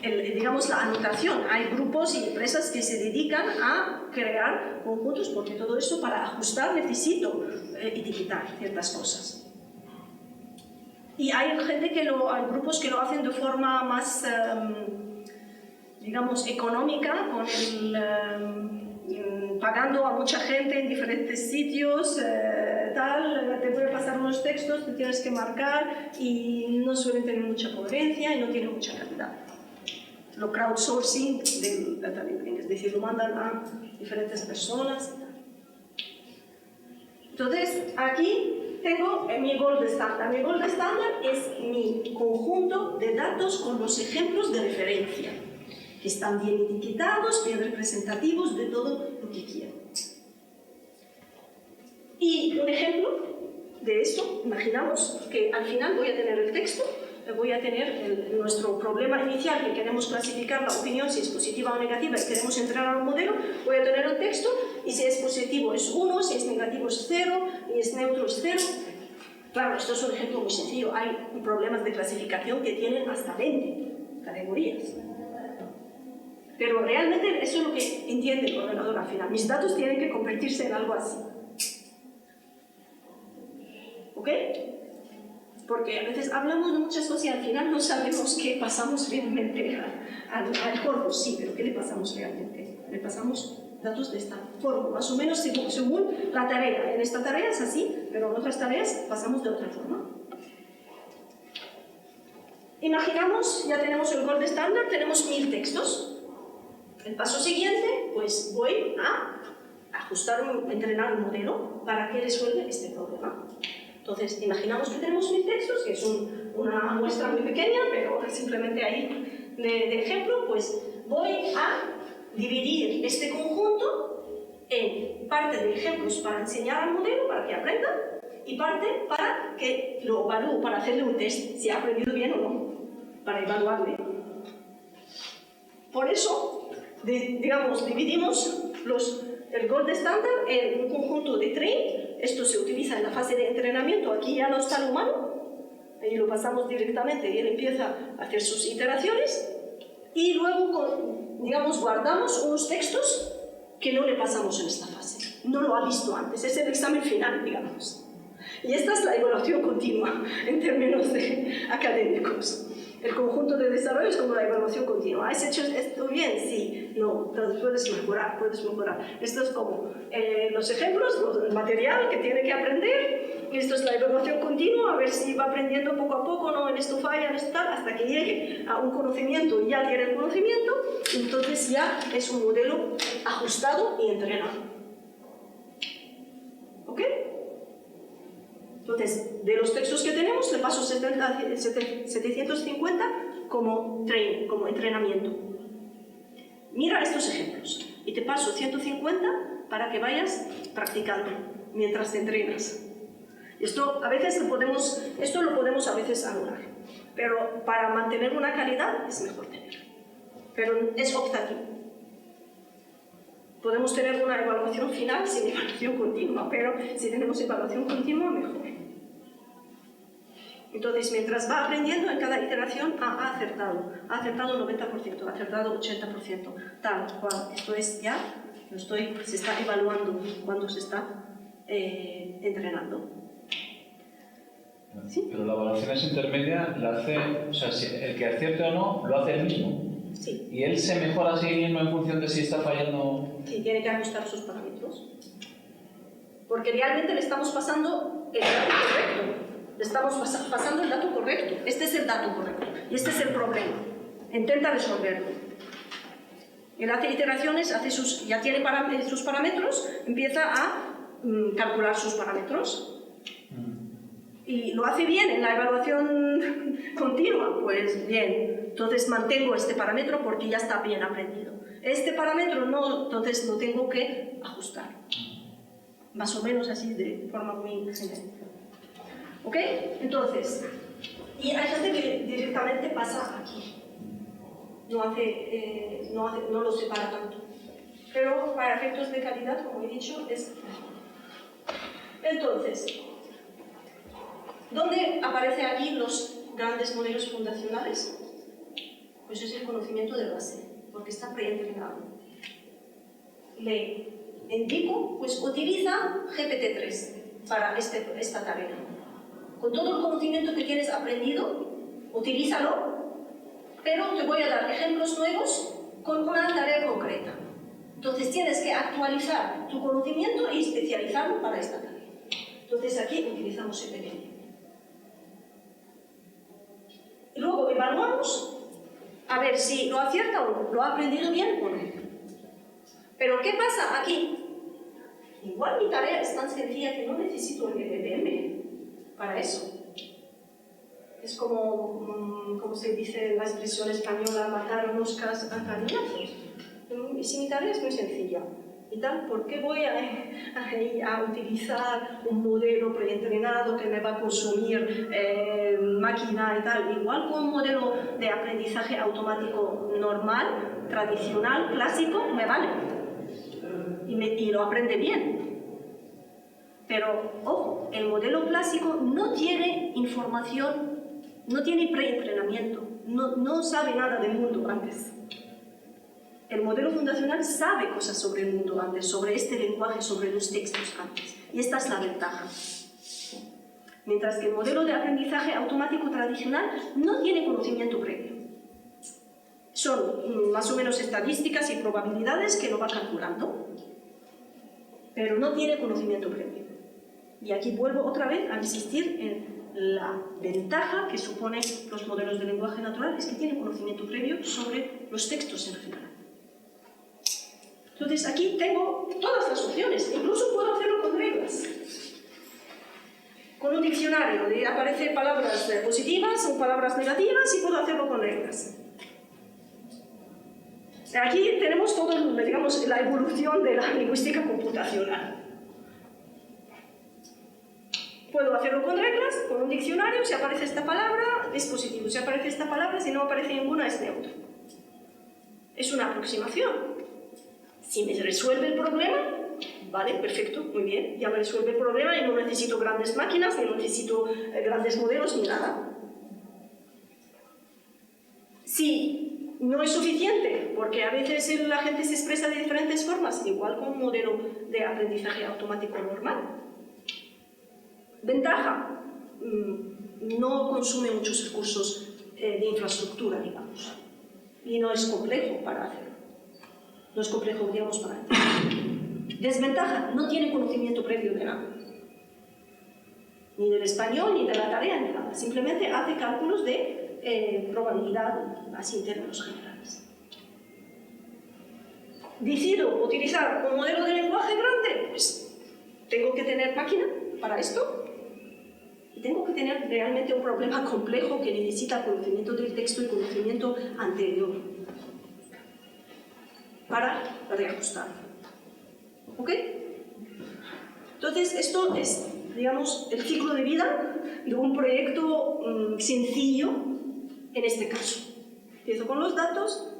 digamos la anotación. Hay grupos y empresas que se dedican a crear conjuntos, porque todo eso para ajustar necesito etiquetar ciertas cosas. Y hay hay grupos que lo hacen de forma más digamos, económica, con pagando a mucha gente en diferentes sitios, te voy a pasar unos textos, te tienes que marcar y no suelen tener mucha coherencia y no tienen mucha calidad. Lo crowdsourcing del data labeling, es decir, lo mandan a diferentes personas. Entonces, aquí tengo mi gold standard. Mi gold standard es mi conjunto de datos con los ejemplos de referencia, que están bien etiquetados, bien representativos de todo lo que quiero. Y un ejemplo de esto, imaginamos que al final voy a tener el texto, voy a tener nuestro problema inicial, que queremos clasificar la opinión si es positiva o negativa y queremos entrenar un modelo, voy a tener el texto y si es positivo es 1, si es negativo es 0 y es neutro es 0. Claro, esto es un ejemplo muy sencillo. Hay problemas de clasificación que tienen hasta 20 categorías. Pero realmente eso es lo que entiende el ordenador al final. Mis datos tienen que convertirse en algo así. ¿Ok? Porque a veces hablamos de muchas cosas y al final no sabemos qué pasamos realmente al corpus. Sí, pero ¿qué le pasamos realmente? Le pasamos datos de esta forma, más o menos según la tarea. En esta tarea es así, pero en otras tareas pasamos de otra forma. Imaginamos, ya tenemos el gold standard, tenemos 1000 textos. El paso siguiente, pues voy a entrenar un modelo para que resuelva este problema. Entonces, imaginamos que tenemos 1000 textos, que es una muestra muy pequeña, pero simplemente ahí de ejemplo, pues voy a dividir este conjunto en parte de ejemplos para enseñar al modelo, para que aprenda, y parte para que lo evalúe, para hacerle un test, si ha aprendido bien o no, para evaluarle. Por eso, digamos, dividimos el gold standard en un conjunto de train. Esto se utiliza en la fase de entrenamiento. Aquí ya no está el humano, ahí lo pasamos directamente y él empieza a hacer sus iteraciones. Y luego, digamos, guardamos unos textos que no le pasamos en esta fase. No lo ha visto antes, es el examen final, digamos. Y esta es la evaluación continua en términos académicos. El conjunto de desarrollo es como la evaluación continua. ¿Has hecho esto bien? Sí. No, entonces puedes mejorar, puedes mejorar. Esto es como los ejemplos, el material que tiene que aprender. Esto es la evaluación continua, a ver si va aprendiendo poco a poco, no, en esto falla, en esto tal, hasta que llegue a un conocimiento y ya tiene el conocimiento, entonces ya es un modelo ajustado y entrenado. ¿Ok? Entonces, de los textos que tenemos, le paso 750 como training, como entrenamiento. Mira estos ejemplos y te paso 150 para que vayas practicando mientras te entrenas. Esto lo podemos a veces anular, pero para mantener una calidad es mejor tener. Pero es optativo. Podemos tener una evaluación final sin evaluación continua, pero si tenemos evaluación continua, mejor. Entonces, mientras va aprendiendo, en cada iteración ha acertado 90%, ha acertado 80%, tal cual. Esto es ya, se está evaluando cuando se está entrenando. ¿Sí? Pero la evaluación esa intermedia la hace, o sea, si el que acierte o no, lo hace él mismo. Sí. ¿Y él se mejora a sí mismo en función de si está fallando? Sí, tiene que ajustar sus parámetros. Porque realmente le estamos pasando el dato correcto. Le estamos pasando el dato correcto. Este es el dato correcto. Y este es el problema. Intenta resolverlo. Él hace iteraciones, ya tiene sus parámetros, empieza a calcular sus parámetros. Y lo hace bien en la evaluación continua, pues bien. Entonces mantengo este parámetro porque ya está bien aprendido. Este parámetro no, entonces lo tengo que ajustar. Más o menos así de forma muy general. ¿Ok? Entonces, y hay gente que directamente pasa aquí. No lo separa tanto. Pero para efectos de calidad, como he dicho, es mejor. Entonces, ¿dónde aparecen aquí los grandes modelos fundacionales? Pues es el conocimiento de base, porque está preentrenado. Le indico, pues utiliza GPT-3 para esta tarea. Con todo el conocimiento que tienes aprendido, utilízalo, pero te voy a dar ejemplos nuevos con una tarea concreta. Entonces tienes que actualizar tu conocimiento y especializarlo para esta tarea. Entonces aquí utilizamos GPT. Y luego evaluamos a ver si lo acierta o no, lo ha aprendido bien o no. Pero ¿qué pasa aquí? Igual mi tarea es tan sencilla que no necesito el LLM para eso. Es como se dice en la expresión española, matar moscas a cañonazos. Y si mi tarea es muy sencilla, y tal, ¿por qué voy a utilizar un modelo preentrenado que me va a consumir máquina y tal? Igual con un modelo de aprendizaje automático normal, tradicional, clásico, me vale. Y lo aprende bien. Pero, ojo, el modelo clásico no tiene información, no tiene preentrenamiento, no sabe nada del mundo antes. El modelo fundacional sabe cosas sobre el mundo antes, sobre este lenguaje, sobre los textos antes. Y esta es la ventaja. Mientras que el modelo de aprendizaje automático tradicional no tiene conocimiento previo. Son más o menos estadísticas y probabilidades que lo va calculando, pero no tiene conocimiento previo. Y aquí vuelvo otra vez a insistir en la ventaja que suponen los modelos de lenguaje natural, es que tienen conocimiento previo sobre los textos en general. Entonces aquí tengo todas las opciones, incluso puedo hacerlo con reglas. Con un diccionario aparecen palabras positivas o palabras negativas y puedo hacerlo con reglas. Aquí tenemos todo, digamos, la evolución de la lingüística computacional. Puedo hacerlo con reglas, con un diccionario, si aparece esta palabra es positivo, si aparece esta palabra, si no aparece ninguna es neutro. Es una aproximación. Si me resuelve el problema, vale, perfecto, muy bien, ya me resuelve el problema y no necesito grandes máquinas, ni necesito grandes modelos, ni nada. Si no es suficiente, porque a veces la gente se expresa de diferentes formas, igual con un modelo de aprendizaje automático normal. Ventaja, no consume muchos recursos de infraestructura, digamos, y no es complejo para hacerlo. No es complejo, digamos, para entender. Desventaja, no tiene conocimiento previo de nada. Ni del español, ni de la tarea, ni nada. Simplemente hace cálculos de probabilidad, así en términos generales. Decido utilizar un modelo de lenguaje grande, pues tengo que tener máquina para esto. Y tengo que tener realmente un problema complejo que necesita conocimiento del texto y conocimiento anterior para reajustar. ¿Ok? Entonces, esto es, digamos, el ciclo de vida de un proyecto sencillo en este caso. Empiezo con los datos,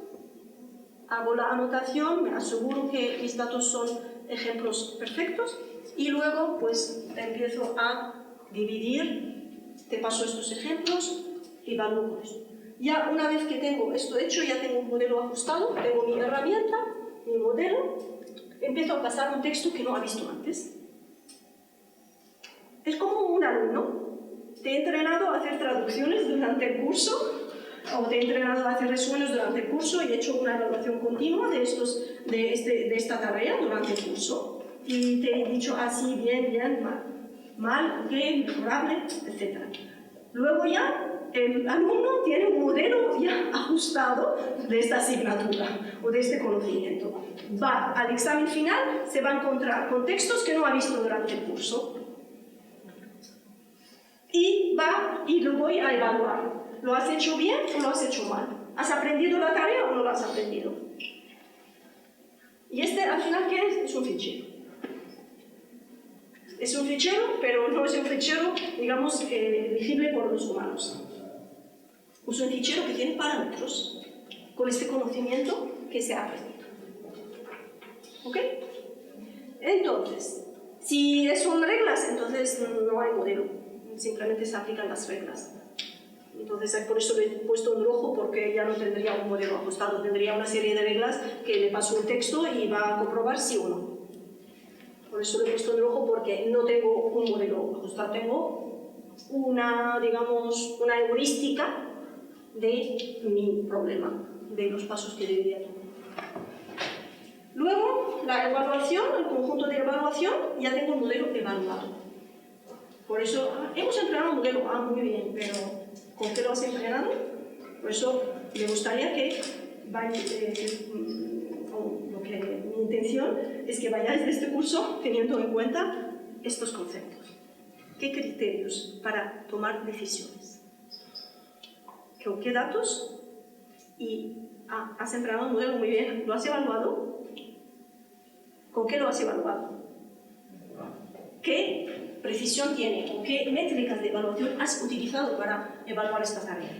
hago la anotación, me aseguro que mis datos son ejemplos perfectos y luego pues empiezo a dividir, te paso estos ejemplos y evalúo esto. Ya una vez que tengo esto hecho, ya tengo un modelo ajustado, tengo mi herramienta, mi modelo, empiezo a pasar un texto que no ha visto antes. Es como un alumno. Te he entrenado a hacer traducciones durante el curso, o te he entrenado a hacer resúmenes durante el curso y he hecho una evaluación continua de esta tarea durante el curso. Y te he dicho así, bien, mal, ok, mejorable, etc. Luego ya el alumno tiene un modelo ya ajustado de esta asignatura o de este conocimiento. Va al examen final, se va a encontrar con textos que no ha visto durante el curso. Y lo voy a evaluar. ¿Lo has hecho bien o lo has hecho mal? ¿Has aprendido la tarea o no la has aprendido? Y al final, ¿qué es? Es un fichero. Es un fichero, pero no es un fichero, digamos, legible por los humanos. Es un fichero que tiene parámetros con este conocimiento que se ha aprendido. ¿Ok? Entonces, si son reglas, entonces no hay modelo. Simplemente se aplican las reglas. Entonces, por eso le he puesto en rojo, porque ya no tendría un modelo ajustado, tendría una serie de reglas que le paso un texto y va a comprobar sí o no. Por eso lo he puesto en rojo, porque no tengo un modelo ajustado, tengo una heurística de mi problema, de los pasos que debería tomar. Luego, la evaluación, el conjunto de evaluación, ya tengo el modelo evaluado. Por eso, hemos entrenado un modelo, muy bien, pero ¿con qué lo has entrenado? Por eso me gustaría que mi intención es que vayáis de este curso teniendo en cuenta estos conceptos. ¿Qué criterios para tomar decisiones? ¿Con qué datos? Y has entrenado un modelo muy bien, ¿lo has evaluado? ¿Con qué lo has evaluado? ¿Qué precisión tiene o qué métricas de evaluación has utilizado para evaluar esta tarea?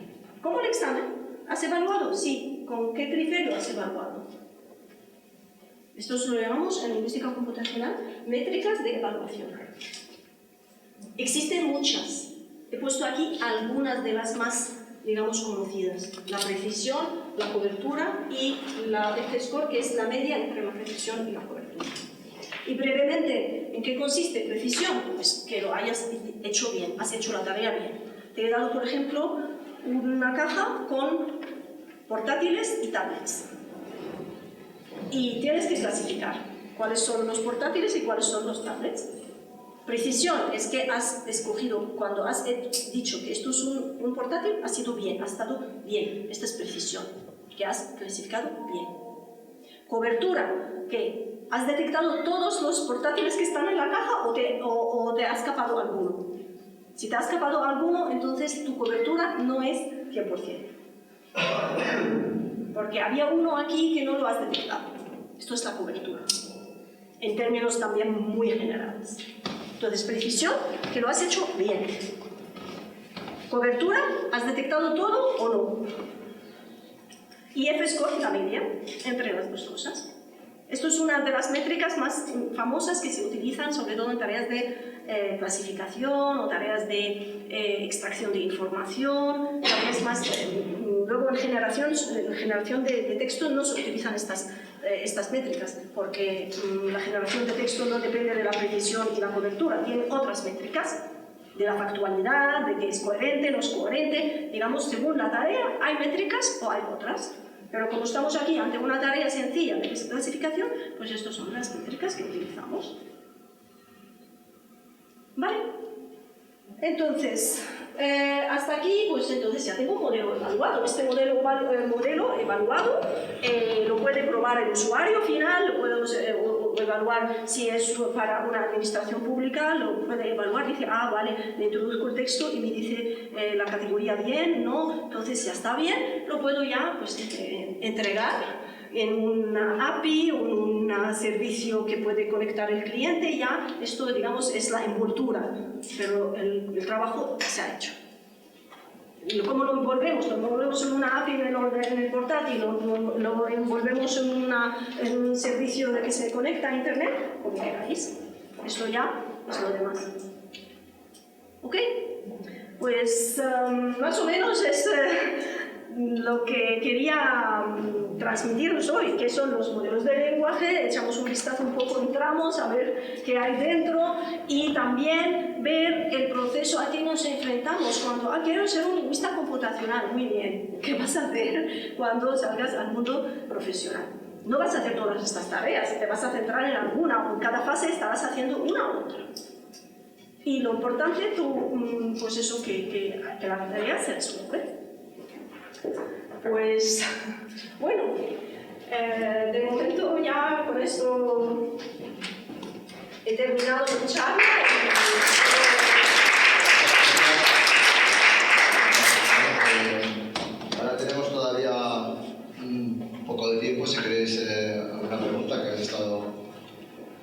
¿Cómo el examen? ¿Has evaluado? Sí. ¿Con qué criterio has evaluado? Esto lo llamamos en lingüística computacional métricas de evaluación. Existen muchas. He puesto aquí algunas de las más, digamos, conocidas. La precisión, la cobertura y la F-score, que es la media entre la precisión y la cobertura. Y brevemente, ¿en qué consiste precisión? Pues que lo hayas hecho bien, has hecho la tarea bien. Te he dado, por ejemplo, una caja con portátiles y tablets. Y tienes que clasificar cuáles son los portátiles y cuáles son los tablets. Precisión es que has escogido, cuando has dicho que esto es un portátil, ha sido bien, ha estado bien. Esta es precisión, que has clasificado bien. Cobertura, que ¿has detectado todos los portátiles que están en la caja o te ha escapado alguno? Si te ha escapado alguno, entonces tu cobertura no es 100%. Porque había uno aquí que no lo has detectado. Esto es la cobertura. En términos también muy generales. Entonces, precisión, que lo has hecho bien. Cobertura, ¿has detectado todo o no? Y F-score, la media, entre las dos cosas. Esto es una de las métricas más famosas que se utilizan, sobre todo en tareas de clasificación o tareas de extracción de información. Tareas más, luego en generación de texto no se utilizan estas métricas, porque la generación de texto no depende de la precisión y la cobertura, tiene otras métricas, de la factualidad, de que es coherente, no es coherente. Digamos, según la tarea, hay métricas o hay otras. Pero como estamos aquí ante una tarea sencilla de clasificación, pues estas son las métricas que utilizamos. ¿Vale? Entonces, hasta aquí, pues entonces ya tengo un modelo evaluado. Este modelo evaluado lo puede probar el usuario final, lo puedo evaluar si es para una administración pública, lo puede evaluar, dice, vale, le introduzco el texto y me dice la categoría bien, no, entonces ya está bien, lo puedo ya pues, entregar en una API o en un servicio que puede conectar el cliente. Ya esto, digamos, es la envoltura, pero el trabajo se ha hecho. ¿Cómo lo envolvemos? Lo envolvemos en una API en el portátil, lo envolvemos en un servicio de que se conecta a Internet, como queráis. Esto ya es lo demás. ¿Ok? Pues más o menos es lo que quería transmitiros hoy, que son los modelos de lenguaje. Echamos un vistazo un poco, entramos a ver qué hay dentro y también ver el proceso a que nos enfrentamos cuando quiero ser un lingüista computacional. Muy bien, ¿qué vas a hacer cuando salgas al mundo profesional? No vas a hacer todas estas tareas, te vas a centrar en alguna, o en cada fase estarás haciendo una u otra. Y lo importante, pues eso, que la tarea se resuelve. Pues, bueno, de momento ya con esto he terminado mi charla. Ahora tenemos todavía un poco de tiempo, si queréis alguna pregunta que habéis estado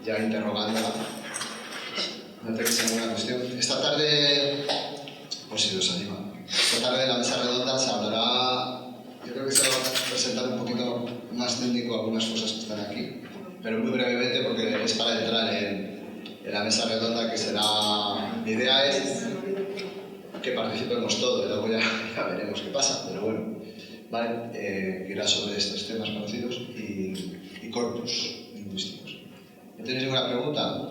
ya interrogándola. No tenéis ninguna cuestión. Esta tarde, pues si os anima, esta tarde en la mesa redonda se hablará, yo creo que se va a presentar un poquito más técnico algunas cosas que están aquí, pero muy brevemente porque es para entrar en la mesa redonda que será, mi idea es que participemos todos, luego ya veremos qué pasa, pero bueno, ¿vale? Que irá sobre estos temas conocidos y corpus lingüísticos. ¿No tenéis ninguna pregunta?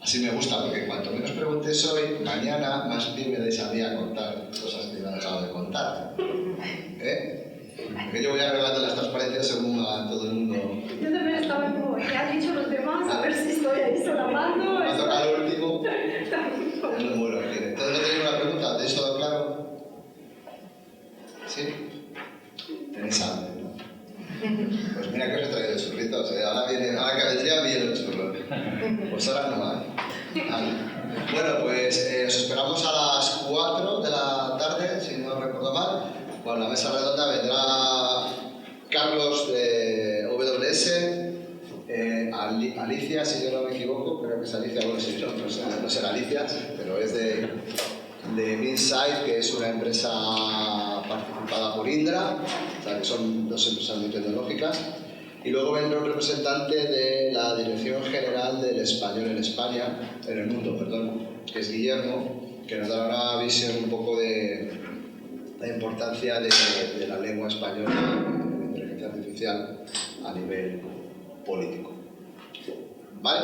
Así me gusta, porque cuanto menos preguntéis hoy, mañana más bien me dais a mí a contar cosas que me he dejado de contar. Porque yo voy agregando las transparencias según va todo el mundo. Yo también estaba como, ¿qué han dicho los demás? A ver si estoy ahí solapando. Me ha tocado el último. Es lo bueno que tiene. Entonces, ¿no tenéis una pregunta? ¿Tenéis todo claro? ¿Sí? Tenéis hambre, ¿no? Pues mira que os he traído churritos, ahora que vendría bien los churros. Pues ahora no hay. Bueno, pues os esperamos a las 4 de la tarde, si no recuerdo mal. Bueno, la mesa redonda vendrá Carlos de WS, Alicia, si yo no me equivoco, creo que es Alicia, bueno, si no será Alicia, pero es de Insight, que es una empresa participada por Indra, o sea que son dos empresas muy tecnológicas. Y luego vendrá un representante de la Dirección General del Español en España, en el mundo, perdón, que es Guillermo, que nos dará una visión un poco de la importancia de la lengua española en la inteligencia artificial a nivel político. ¿Vale?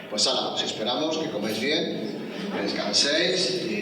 Pues ahora, os esperamos, que comáis bien, que descanséis y